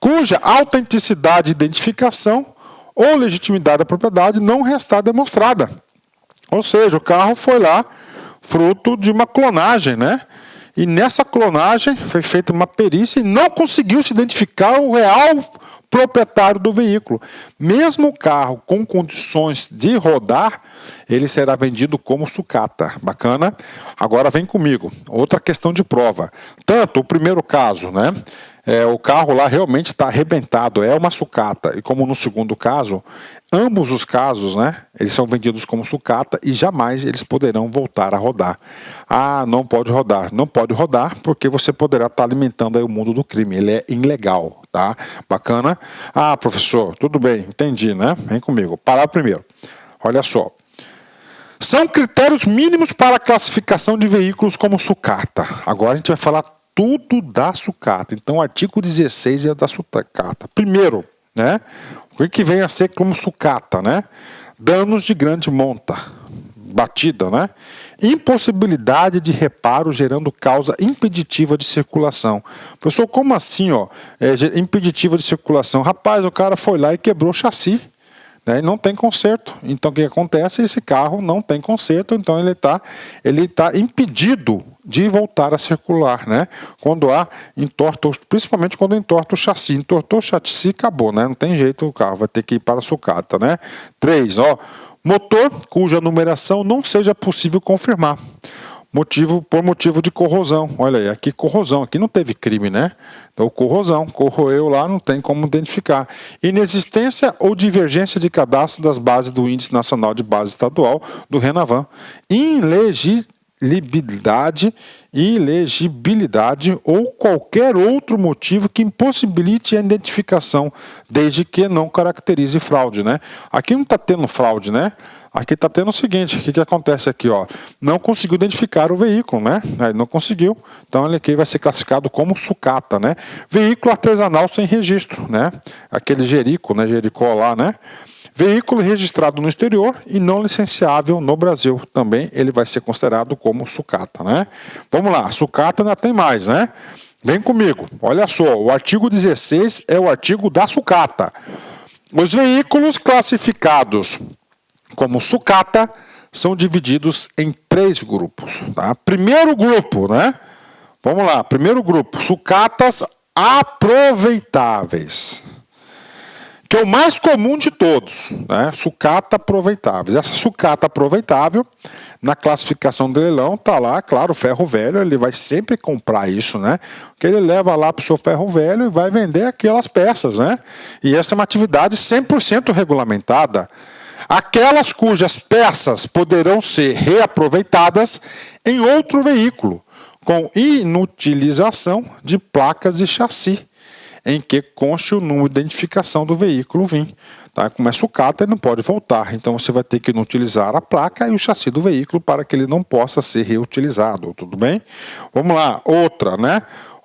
Cuja autenticidade e identificação ou legitimidade da propriedade não restar demonstrada. Ou seja, o carro foi lá fruto de uma clonagem, né? E nessa clonagem foi feita uma perícia e não conseguiu se identificar o real proprietário do veículo. Mesmo o carro com condições de rodar, ele será vendido como sucata. Bacana? Agora vem comigo. Outra questão de prova. Tanto o primeiro caso, né? O carro lá realmente está arrebentado, é uma sucata. E como no segundo caso, ambos os casos, né, eles são vendidos como sucata e jamais eles poderão voltar a rodar. Ah, não pode rodar. Não pode rodar porque você poderá estar alimentando aí o mundo do crime. Ele é ilegal, tá? Bacana? Ah, professor, tudo bem, entendi, né? Vem comigo. Parar primeiro. Olha só. São critérios mínimos para a classificação de veículos como sucata. Agora a gente vai falar tudo da sucata. Então, o artigo 16 é da sucata. Primeiro, né? O que vem a ser como sucata, né? Danos de grande monta, batida, né? Impossibilidade de reparo gerando causa impeditiva de circulação. Professor, como assim, ó? Impeditiva de circulação? Rapaz, o cara foi lá e quebrou o chassi. E não tem conserto. Então o que acontece? Esse carro não tem conserto, então ele tá impedido de voltar a circular, né? Quando há entorto, principalmente quando entorta o chassi. Entortou o chassi, acabou, né? Não tem jeito, o carro vai ter que ir para a sucata, né? 3, motor cuja numeração não seja possível confirmar. Por motivo de corrosão. Olha aí, aqui corrosão, aqui não teve crime, né? Então corrosão, corroeu lá, não tem como identificar. Inexistência ou divergência de cadastro das bases do Índice Nacional de Base Estadual do Renavan. Ilegibilidade ou qualquer outro motivo que impossibilite a identificação, desde que não caracterize fraude, né? Aqui não está tendo fraude, né? Aqui está tendo o seguinte, o que acontece aqui, ó? Não conseguiu identificar o veículo, né? Não conseguiu, então ele aqui vai ser classificado como sucata, né? Veículo artesanal sem registro, né? Aquele Jericó lá, né? Veículo registrado no exterior e não licenciável no Brasil, também ele vai ser considerado como sucata, né? Vamos lá, sucata ainda tem mais, né? Vem comigo, olha só, o artigo 16 é o artigo da sucata. Os veículos classificados como sucata são divididos em 3 grupos, tá? Primeiro grupo, né? Vamos lá, primeiro grupo, sucatas aproveitáveis, que é o mais comum de todos, né? Sucata aproveitáveis. Essa sucata aproveitável, na classificação do leilão, tá lá, claro, o ferro velho, ele vai sempre comprar isso, né? Porque ele leva lá para o seu ferro velho e vai vender aquelas peças, né? E essa é uma atividade 100% regulamentada. Aquelas cujas peças poderão ser reaproveitadas em outro veículo, com inutilização de placas e chassi, em que conste o número de identificação do veículo VIN. Tá? Como é sucata, ele não pode voltar. Então você vai ter que inutilizar a placa e o chassi do veículo para que ele não possa ser reutilizado. Tudo bem? Vamos lá. Outra, né?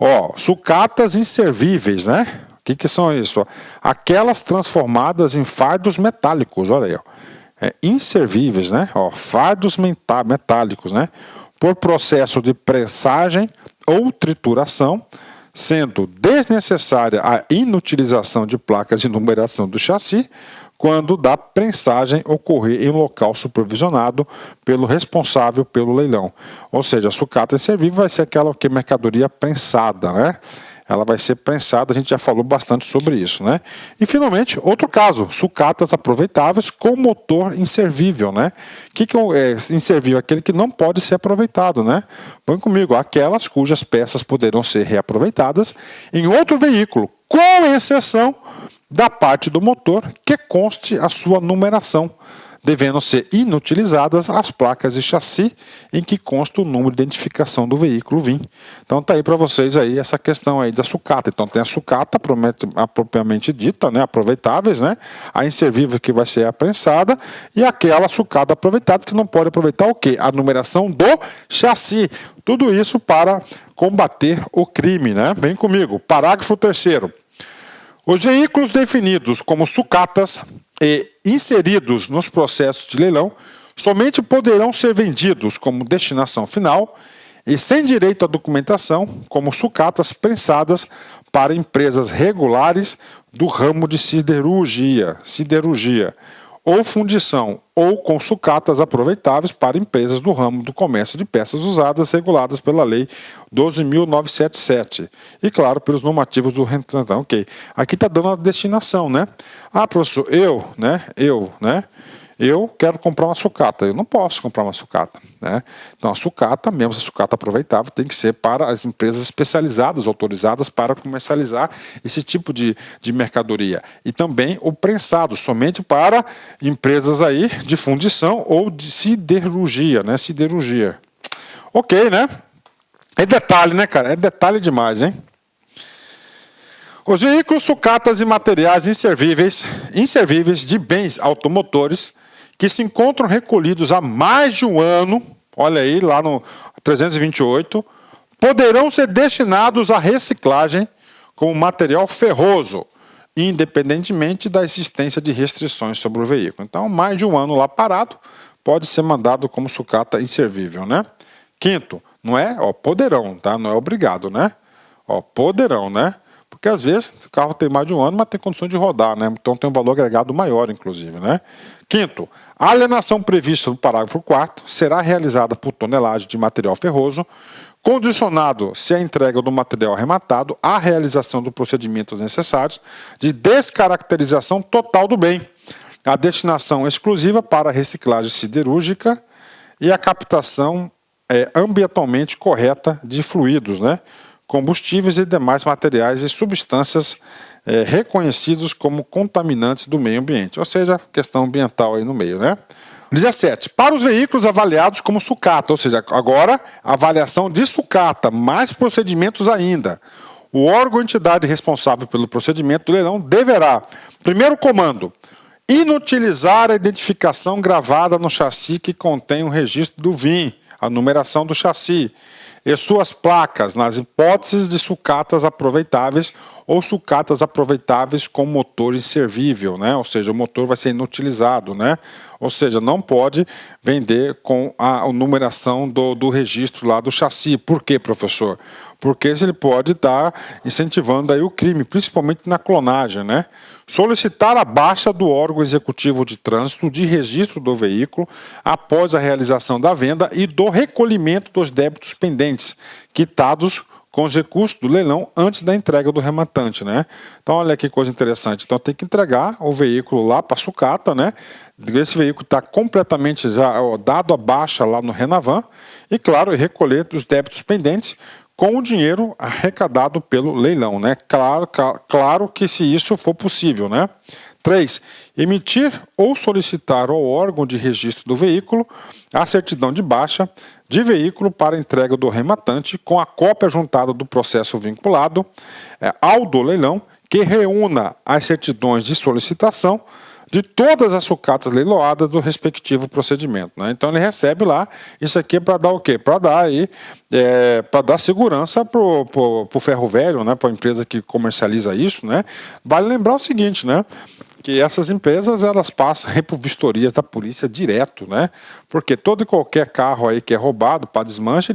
Ó, sucatas inservíveis, né? O que são isso? Ó, aquelas transformadas em fardos metálicos, olha aí, ó. Inservíveis, né? Ó, fardos metálicos, né? Por processo de prensagem ou trituração, sendo desnecessária a inutilização de placas de numeração do chassi quando da prensagem ocorrer em local supervisionado pelo responsável pelo leilão. Ou seja, a sucata inservível vai ser aquela que mercadoria prensada, né? Ela vai ser prensada, a gente já falou bastante sobre isso, né? E finalmente, outro caso, sucatas aproveitáveis com motor inservível, né? O que é inservível? Aquele que não pode ser aproveitado, né? Põe comigo, aquelas cujas peças poderão ser reaproveitadas em outro veículo, com exceção da parte do motor que conste a sua numeração, devendo ser inutilizadas as placas de chassi em que consta o número de identificação do veículo VIN. Então tá aí para vocês aí essa questão aí da sucata. Então tem a sucata propriamente dita, né, aproveitáveis, né, a inservível que vai ser aprensada e aquela sucata aproveitada que não pode aproveitar o quê? A numeração do chassi. Tudo isso para combater o crime, né? Vem comigo. Parágrafo 3º. Os veículos definidos como sucatas e inseridos nos processos de leilão somente poderão ser vendidos como destinação final e sem direito à documentação como sucatas prensadas para empresas regulares do ramo de siderurgia ou fundição, ou com sucatas aproveitáveis para empresas do ramo do comércio de peças usadas reguladas pela Lei 12.977 e, claro, pelos normativos do Rentrantão. Ok. Aqui está dando a destinação, né? Ah, professor, eu quero comprar uma sucata. Eu não posso comprar uma sucata, né? Então, a sucata, mesmo a sucata aproveitável, tem que ser para as empresas especializadas, autorizadas para comercializar esse tipo de mercadoria. E também o prensado, somente para empresas aí de fundição ou de siderurgia, né? Siderurgia. Ok, né? É detalhe, né, cara? É detalhe demais, hein? Os veículos, sucatas e materiais inservíveis de bens automotores que se encontram recolhidos há mais de um ano, olha aí, lá no 328, poderão ser destinados à reciclagem como material ferroso, independentemente da existência de restrições sobre o veículo. Então, mais de um ano lá parado, pode ser mandado como sucata inservível, né? Quinto, não é, poderão, tá? Não é obrigado, né? Poderão, né? Porque às vezes o carro tem mais de um ano, mas tem condições de rodar, né? Então tem um valor agregado maior, inclusive, né? Quinto, a alienação prevista no parágrafo 4º será realizada por tonelagem de material ferroso, condicionado, se a entrega do material arrematado, à realização dos procedimentos necessários de descaracterização total do bem, a destinação exclusiva para a reciclagem siderúrgica e a captação ambientalmente correta de fluidos, né? Combustíveis e demais materiais e substâncias reconhecidos como contaminantes do meio ambiente, ou seja, questão ambiental aí no meio, né? 17. Para os veículos avaliados como sucata, ou seja, agora avaliação de sucata, mais procedimentos ainda. O órgão ou entidade responsável pelo procedimento do leilão deverá, primeiro comando, inutilizar a identificação gravada no chassi que contém o registro do VIN, a numeração do chassi, e suas placas, nas hipóteses de sucatas aproveitáveis ou sucatas aproveitáveis com motor inservível, né? Ou seja, o motor vai ser inutilizado, né? Ou seja, não pode vender com a numeração do registro lá do chassi. Por quê, professor? Porque ele pode estar incentivando aí o crime, principalmente na clonagem, né? Solicitar a baixa do órgão executivo de trânsito de registro do veículo após a realização da venda e do recolhimento dos débitos pendentes, quitados com os recursos do leilão antes da entrega do rematante, né? Então, olha que coisa interessante. Então, tem que entregar o veículo lá para a sucata, né? Esse veículo está completamente já dado a baixa lá no Renavan e, claro, recolher os débitos pendentes com o dinheiro arrecadado pelo leilão, né? Claro que se isso for possível, né? 3. Emitir ou solicitar ao órgão de registro do veículo a certidão de baixa de veículo para entrega do rematante com a cópia juntada do processo vinculado ao do leilão que reúna as certidões de solicitação de todas as sucatas leiloadas do respectivo procedimento, né? Então ele recebe lá, isso aqui é para dar o quê? Para dar aí, para dar segurança para o ferro velho, né? Para a empresa que comercializa isso, né? Vale lembrar o seguinte, né? Que essas empresas elas passam aí por vistorias da polícia direto, né? Porque todo e qualquer carro aí que é roubado para desmanche,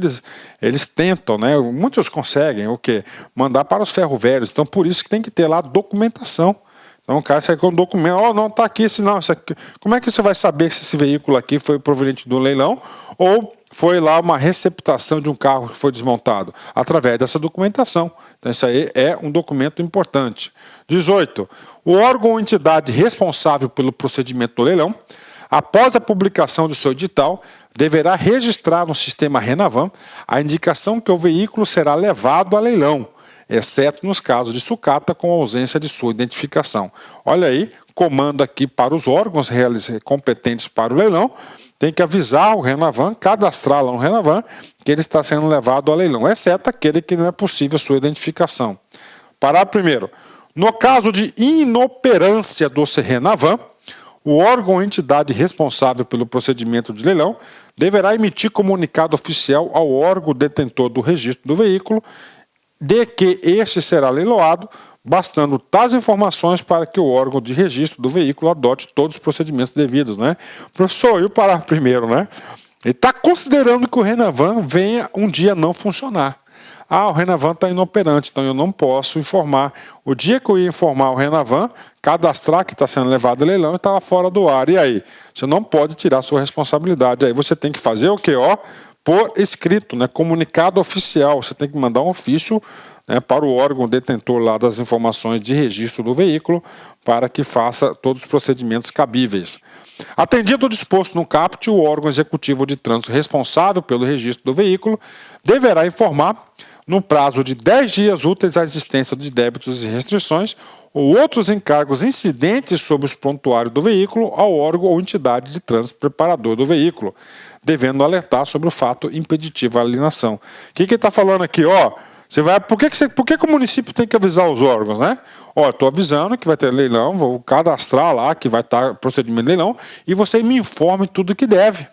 eles tentam, né? Muitos conseguem o quê? Mandar para os ferro velhos. Então por isso que tem que ter lá documentação. Então o cara sai com um documento, não, está aqui, senão, isso aqui. Como é que você vai saber se esse veículo aqui foi proveniente do leilão ou foi lá uma receptação de um carro que foi desmontado? Através dessa documentação. Então isso aí é um documento importante. 18. O órgão ou entidade responsável pelo procedimento do leilão, após a publicação do seu edital, deverá registrar no sistema Renavan a indicação que o veículo será levado a leilão, exceto nos casos de sucata com ausência de sua identificação. Olha aí, comando aqui para os órgãos competentes para o leilão, tem que avisar o Renavan, cadastrar lá no Renavan, que ele está sendo levado a leilão, exceto aquele que não é possível sua identificação. Parágrafo 1º. No caso de inoperância do Renavan, o órgão ou entidade responsável pelo procedimento de leilão deverá emitir comunicado oficial ao órgão detentor do registro do veículo de que este será leiloado, bastando tais informações para que o órgão de registro do veículo adote todos os procedimentos devidos, né? Professor, e o parágrafo 1º, né? Ele está considerando que o Renavan venha um dia não funcionar. O Renavan está inoperante, então eu não posso informar. O dia que eu ia informar o Renavan, cadastrar que está sendo levado a leilão, estava fora do ar. E aí? Você não pode tirar a sua responsabilidade. Aí você tem que fazer o quê? Por escrito, né? Comunicado oficial. Você tem que mandar um ofício, né, para o órgão detentor lá das informações de registro do veículo para que faça todos os procedimentos cabíveis. Atendido o disposto no caput, o órgão executivo de trânsito responsável pelo registro do veículo deverá informar, no prazo de 10 dias úteis, a existência de débitos e restrições ou outros encargos incidentes sobre os prontuários do veículo ao órgão ou entidade de trânsito preparador do veículo, devendo alertar sobre o fato impeditivo à alienação. O que ele está falando aqui? Por que o município tem que avisar os órgãos, né? Estou avisando que vai ter leilão, vou cadastrar lá que vai estar procedimento de leilão e você me informe tudo que deve.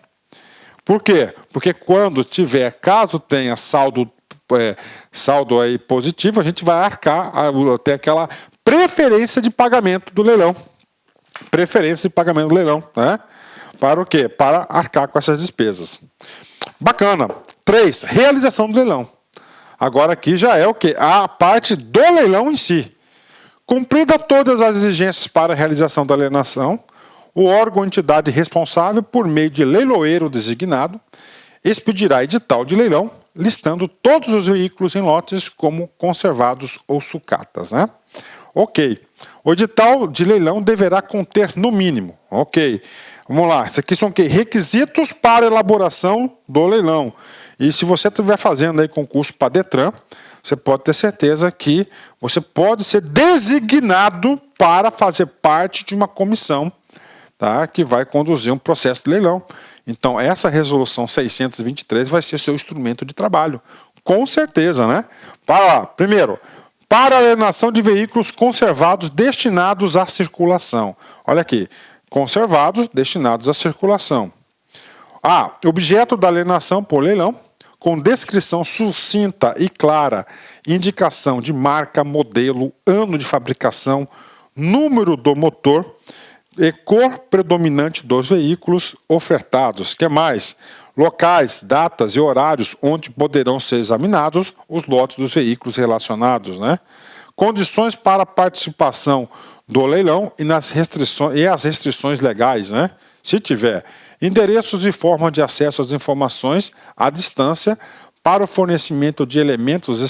Por quê? Porque quando tiver, caso tenha saldo aí positivo, a gente vai arcar até aquela preferência de pagamento do leilão. Preferência de pagamento do leilão, né? Para o quê? Para arcar com essas despesas. Bacana. 3. Realização do leilão. Agora aqui já é o quê? A parte do leilão em si. Cumprida todas as exigências para a realização da alienação, o órgão ou entidade responsável, por meio de leiloeiro designado, expedirá edital de leilão, listando todos os veículos em lotes como conservados ou sucatas, né? Ok. O edital de leilão deverá conter no mínimo. Ok. Vamos lá. Isso aqui são o quê? Requisitos para elaboração do leilão. E se você estiver fazendo aí concurso para Detran, você pode ter certeza que você pode ser designado para fazer parte de uma comissão, tá, que vai conduzir um processo de leilão. Então, essa resolução 623 vai ser seu instrumento de trabalho. Com certeza, né? Para lá. Primeiro, para a alienação de veículos conservados destinados à circulação. Olha aqui. Conservados destinados à circulação. Objeto da alienação por leilão, com descrição sucinta e clara, indicação de marca, modelo, ano de fabricação, número do motor e cor predominante dos veículos ofertados. Que mais? Locais, datas e horários onde poderão ser examinados os lotes dos veículos relacionados, né? Condições para participação do leilão e as restrições legais, né? Se tiver. Endereços e forma de acesso às informações à distância para o fornecimento de elementos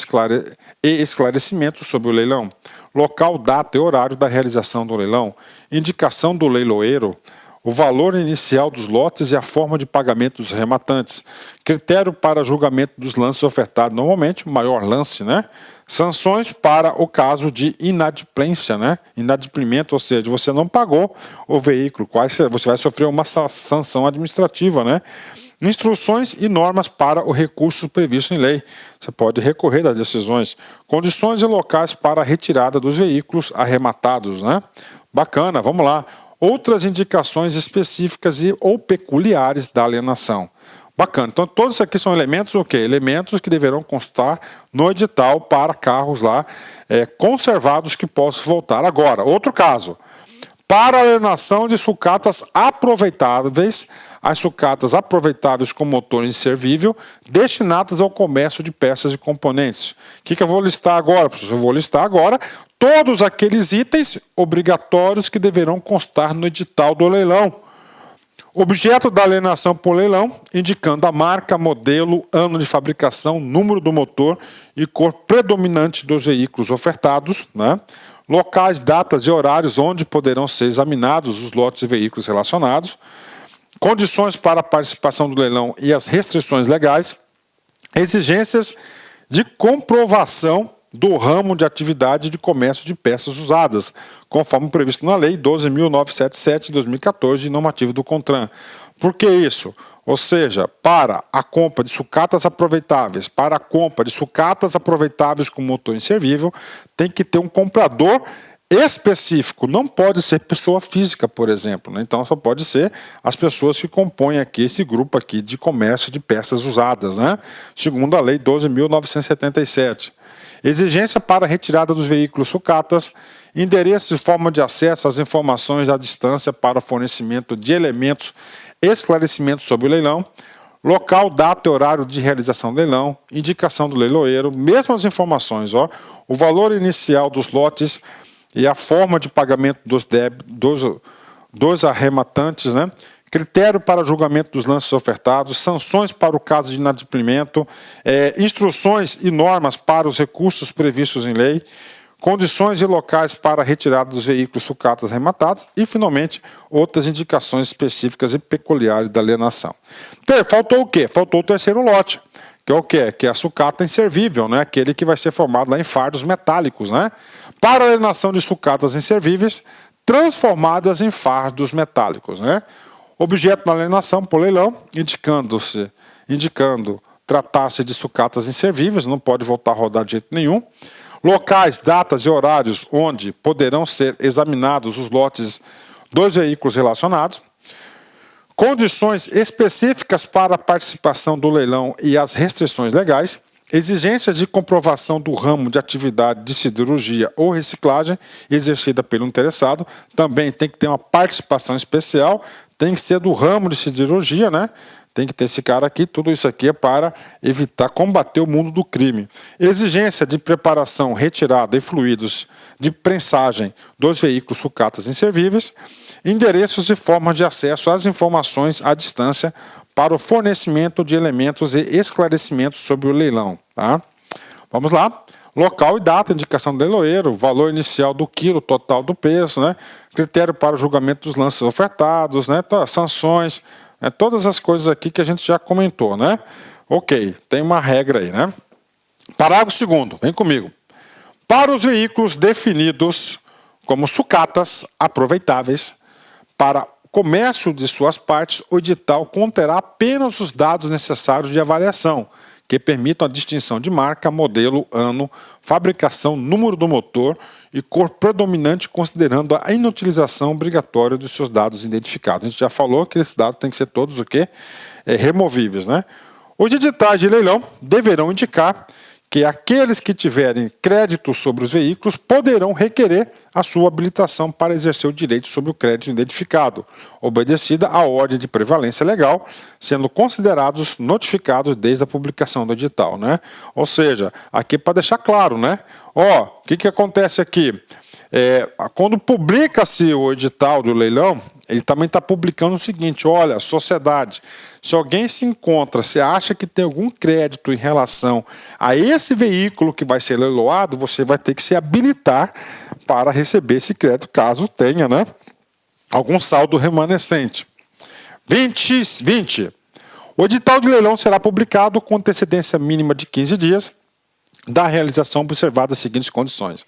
e esclarecimentos sobre o leilão, local, data e horário da realização do leilão, indicação do leiloeiro, o valor inicial dos lotes e a forma de pagamento dos rematantes, critério para julgamento dos lances ofertados, normalmente o maior lance, né? Sanções para o caso de inadimplência, né? Inadimplimento, ou seja, você não pagou o veículo, você vai sofrer uma sanção administrativa, né? Instruções e normas para o recurso previsto em lei. Você pode recorrer das decisões. Condições e locais para a retirada dos veículos arrematados, né? Bacana, vamos lá. outras indicações específicas e ou peculiares da alienação. Bacana. Então, todos isso aqui são elementos o quê? Elementos que deverão constar no edital para carros lá conservados que possam voltar. Agora, outro caso. Para alienação de sucatas aproveitáveis, as sucatas aproveitáveis com motor inservível destinadas ao comércio de peças e componentes. O que eu vou listar agora, professor? Eu vou listar agora todos aqueles itens obrigatórios que deverão constar no edital do leilão. Objeto da alienação por leilão, indicando a marca, modelo, ano de fabricação, número do motor e cor predominante dos veículos ofertados, né? Locais, datas e horários onde poderão ser examinados os lotes de veículos relacionados, condições para a participação do leilão e as restrições legais, exigências de comprovação do ramo de atividade de comércio de peças usadas, conforme previsto na Lei 12.977 de 2014, normativo do CONTRAN. Por que isso? Ou seja, para a compra de sucatas aproveitáveis, para a compra de sucatas aproveitáveis com motor inservível, tem que ter um comprador específico, não pode ser pessoa física, por exemplo, né? Então só pode ser as pessoas que compõem aqui esse grupo aqui de comércio de peças usadas, né? Segundo a Lei 12.977. Exigência para a retirada dos veículos sucatas, endereço e forma de acesso às informações à distância para o fornecimento de elementos, esclarecimentos sobre o leilão, local, data e horário de realização do leilão, indicação do leiloeiro, mesmas informações, o valor inicial dos lotes e a forma de pagamento dos arrematantes, né? Critério para julgamento dos lances ofertados, sanções para o caso de inadimplemento, instruções e normas para os recursos previstos em lei, condições e locais para a retirada dos veículos sucatas arrematados e, finalmente, outras indicações específicas e peculiares da alienação. Então, faltou o quê? Faltou o terceiro lote, que é o quê? Que é a sucata inservível, né? Aquele que vai ser formado lá em fardos metálicos, né? Para a alienação de sucatas inservíveis, transformadas em fardos metálicos, né? Objeto da alienação por leilão, indicando tratar-se de sucatas inservíveis, não pode voltar a rodar de jeito nenhum. Locais, datas e horários onde poderão ser examinados os lotes dos veículos relacionados. Condições específicas para a participação do leilão e as restrições legais. Exigências de comprovação do ramo de atividade de siderurgia ou reciclagem exercida pelo interessado. Também tem que ter uma participação especial, tem que ser do ramo de siderurgia, né? Tem que ter esse cara aqui, tudo isso aqui é para evitar, combater o mundo do crime. Exigência de preparação, retirada e fluidos de prensagem dos veículos sucatas inservíveis. Endereços e formas de acesso às informações à distância para o fornecimento de elementos e esclarecimentos sobre o leilão. Tá? Vamos lá. Local e data, indicação do leiloeiro, valor inicial do quilo, total do preço, né? Critério para o julgamento dos lances ofertados, né? Sanções, todas as coisas aqui que a gente já comentou, né? Ok, tem uma regra aí, né? Parágrafo 2º, vem comigo. Para os veículos definidos como sucatas aproveitáveis para comércio de suas partes, o edital conterá apenas os dados necessários de avaliação, que permitam a distinção de marca, modelo, ano, fabricação, número do motor e cor predominante, considerando a inutilização obrigatória dos seus dados identificados. A gente já falou que esses dados têm que ser todos o quê? Removíveis, né? Os editais de leilão deverão indicar que aqueles que tiverem crédito sobre os veículos poderão requerer a sua habilitação para exercer o direito sobre o crédito identificado, obedecida à ordem de prevalência legal, sendo considerados notificados desde a publicação do edital, né? Ou seja, aqui para deixar claro, né? O que acontece aqui? Quando publica-se o edital do leilão, ele também está publicando o seguinte: olha, sociedade, se alguém se encontra, se acha que tem algum crédito em relação a esse veículo que vai ser leiloado, você vai ter que se habilitar para receber esse crédito, caso tenha, né, algum saldo remanescente. 20. O edital de leilão será publicado com antecedência mínima de 15 dias da realização observadas as seguintes condições.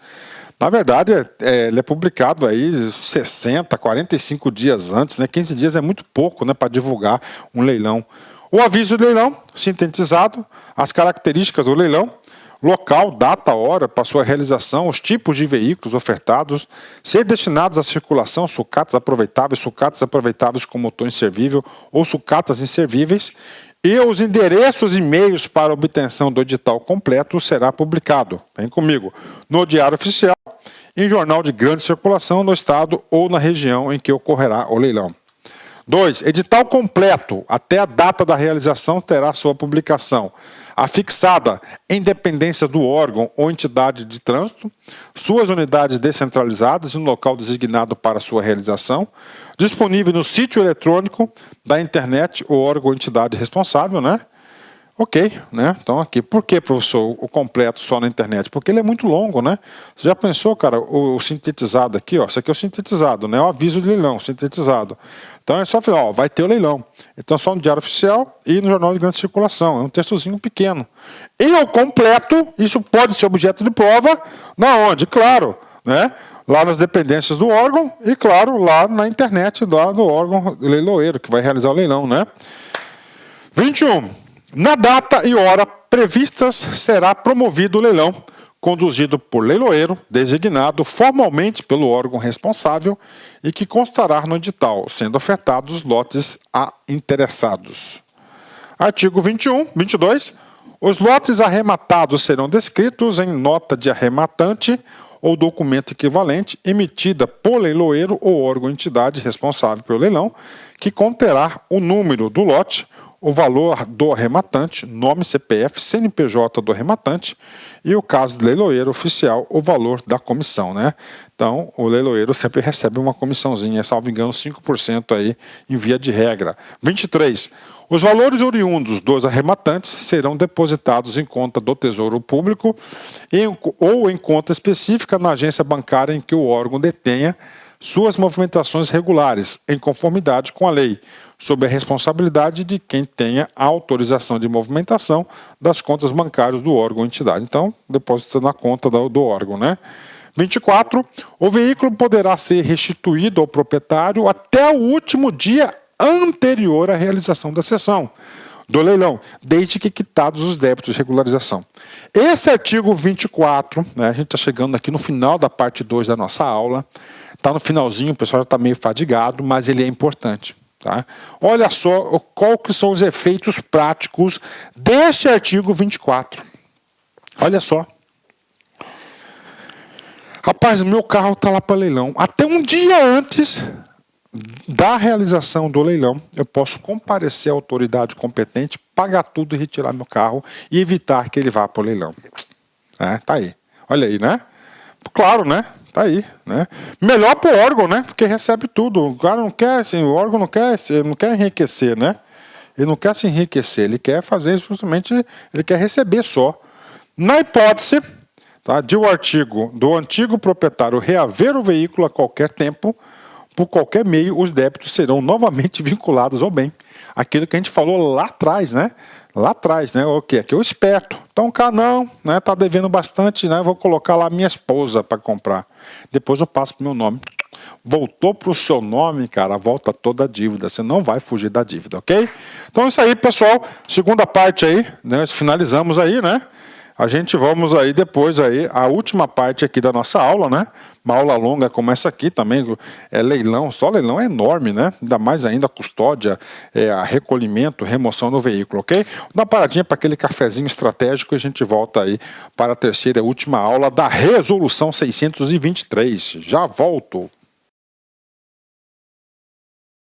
Na verdade, ele é publicado aí 60, 45 dias antes, né? 15 dias é muito pouco, né, para divulgar um leilão. O aviso do leilão, sintetizado, as características do leilão, local, data, hora para sua realização, os tipos de veículos ofertados, ser destinados à circulação, sucatas aproveitáveis com motor inservível ou sucatas inservíveis, e os endereços e e-mails para obtenção do edital completo será publicado, vem comigo, no Diário Oficial, em jornal de grande circulação no estado ou na região em que ocorrerá o leilão. 2. Edital completo, até a data da realização, terá sua publicação afixada em dependência do órgão ou entidade de trânsito, suas unidades descentralizadas e no local designado para sua realização, disponível no sítio eletrônico da internet ou órgão ou entidade responsável, né? Ok, né? Então aqui, por que, professor, o completo só na internet? Porque ele é muito longo, né? Você já pensou, cara, o sintetizado aqui, ó, isso aqui é o sintetizado, né? O aviso de leilão, sintetizado. Então é só falar, ó, vai ter o leilão. Então só no Diário Oficial e no Jornal de Grande Circulação, é um textozinho pequeno. E o completo, isso pode ser objeto de prova, na onde? Claro, né? Lá nas dependências do órgão e, claro, lá na internet do órgão leiloeiro, que vai realizar o leilão, né? 21. Na data e hora previstas, será promovido o leilão, conduzido por leiloeiro, designado formalmente pelo órgão responsável e que constará no edital, sendo ofertados lotes a interessados. Artigo 22. Os lotes arrematados serão descritos em nota de arrematante ou documento equivalente emitida por leiloeiro ou órgão ou entidade responsável pelo leilão, que conterá o número do lote, o valor do arrematante, nome, CPF, CNPJ do arrematante e, o caso do leiloeiro oficial, o valor da comissão, né? Então, o leiloeiro sempre recebe uma comissãozinha, salvo engano, 5% aí em via de regra. 23. Os valores oriundos dos arrematantes serão depositados em conta do Tesouro Público ou em conta específica na agência bancária em que o órgão detenha suas movimentações regulares, em conformidade com a lei, sob a responsabilidade de quem tenha a autorização de movimentação das contas bancárias do órgão ou entidade. Então, deposita na conta do órgão, né? 24. O veículo poderá ser restituído ao proprietário até o último dia anterior à realização da sessão do leilão, desde que quitados os débitos de regularização. Esse artigo 24, né, a gente está chegando aqui no final da parte 2 da nossa aula, está no finalzinho, o pessoal já está meio fadigado, mas ele é importante. Tá? Olha só qual que são os efeitos práticos deste artigo 24. Olha só. Rapaz, meu carro está lá para leilão. Até um dia antes da realização do leilão, eu posso comparecer à autoridade competente, pagar tudo e retirar meu carro e evitar que ele vá para o leilão. Tá aí. Olha aí, né? Claro, né? Tá aí, né? Melhor para o órgão, né? Porque recebe tudo. O cara não quer, assim, o órgão não quer enriquecer, né? Ele não quer se enriquecer, ele quer fazer justamente, ele quer receber só. Na hipótese, tá, de o artigo do antigo proprietário reaver o veículo a qualquer tempo, por qualquer meio, os débitos serão novamente vinculados ao bem. Aquilo que a gente falou lá atrás, né? Lá atrás, né? O que? Aqui é o esperto. Então o cara não, né? Tá devendo bastante, né? Vou colocar lá minha esposa para comprar. Depois eu passo pro meu nome. Voltou pro seu nome, cara, volta toda a dívida. Você não vai fugir da dívida, ok? Então é isso aí, pessoal. Segunda parte aí, né? Finalizamos aí, né? A gente vamos aí depois aí, a última parte aqui da nossa aula, né? Uma aula longa como essa aqui também, é leilão, só leilão é enorme, né? Ainda mais ainda a custódia, a recolhimento, remoção do veículo, ok? Dá uma paradinha para aquele cafezinho estratégico e a gente volta aí para a terceira e última aula da Resolução 623. Já volto.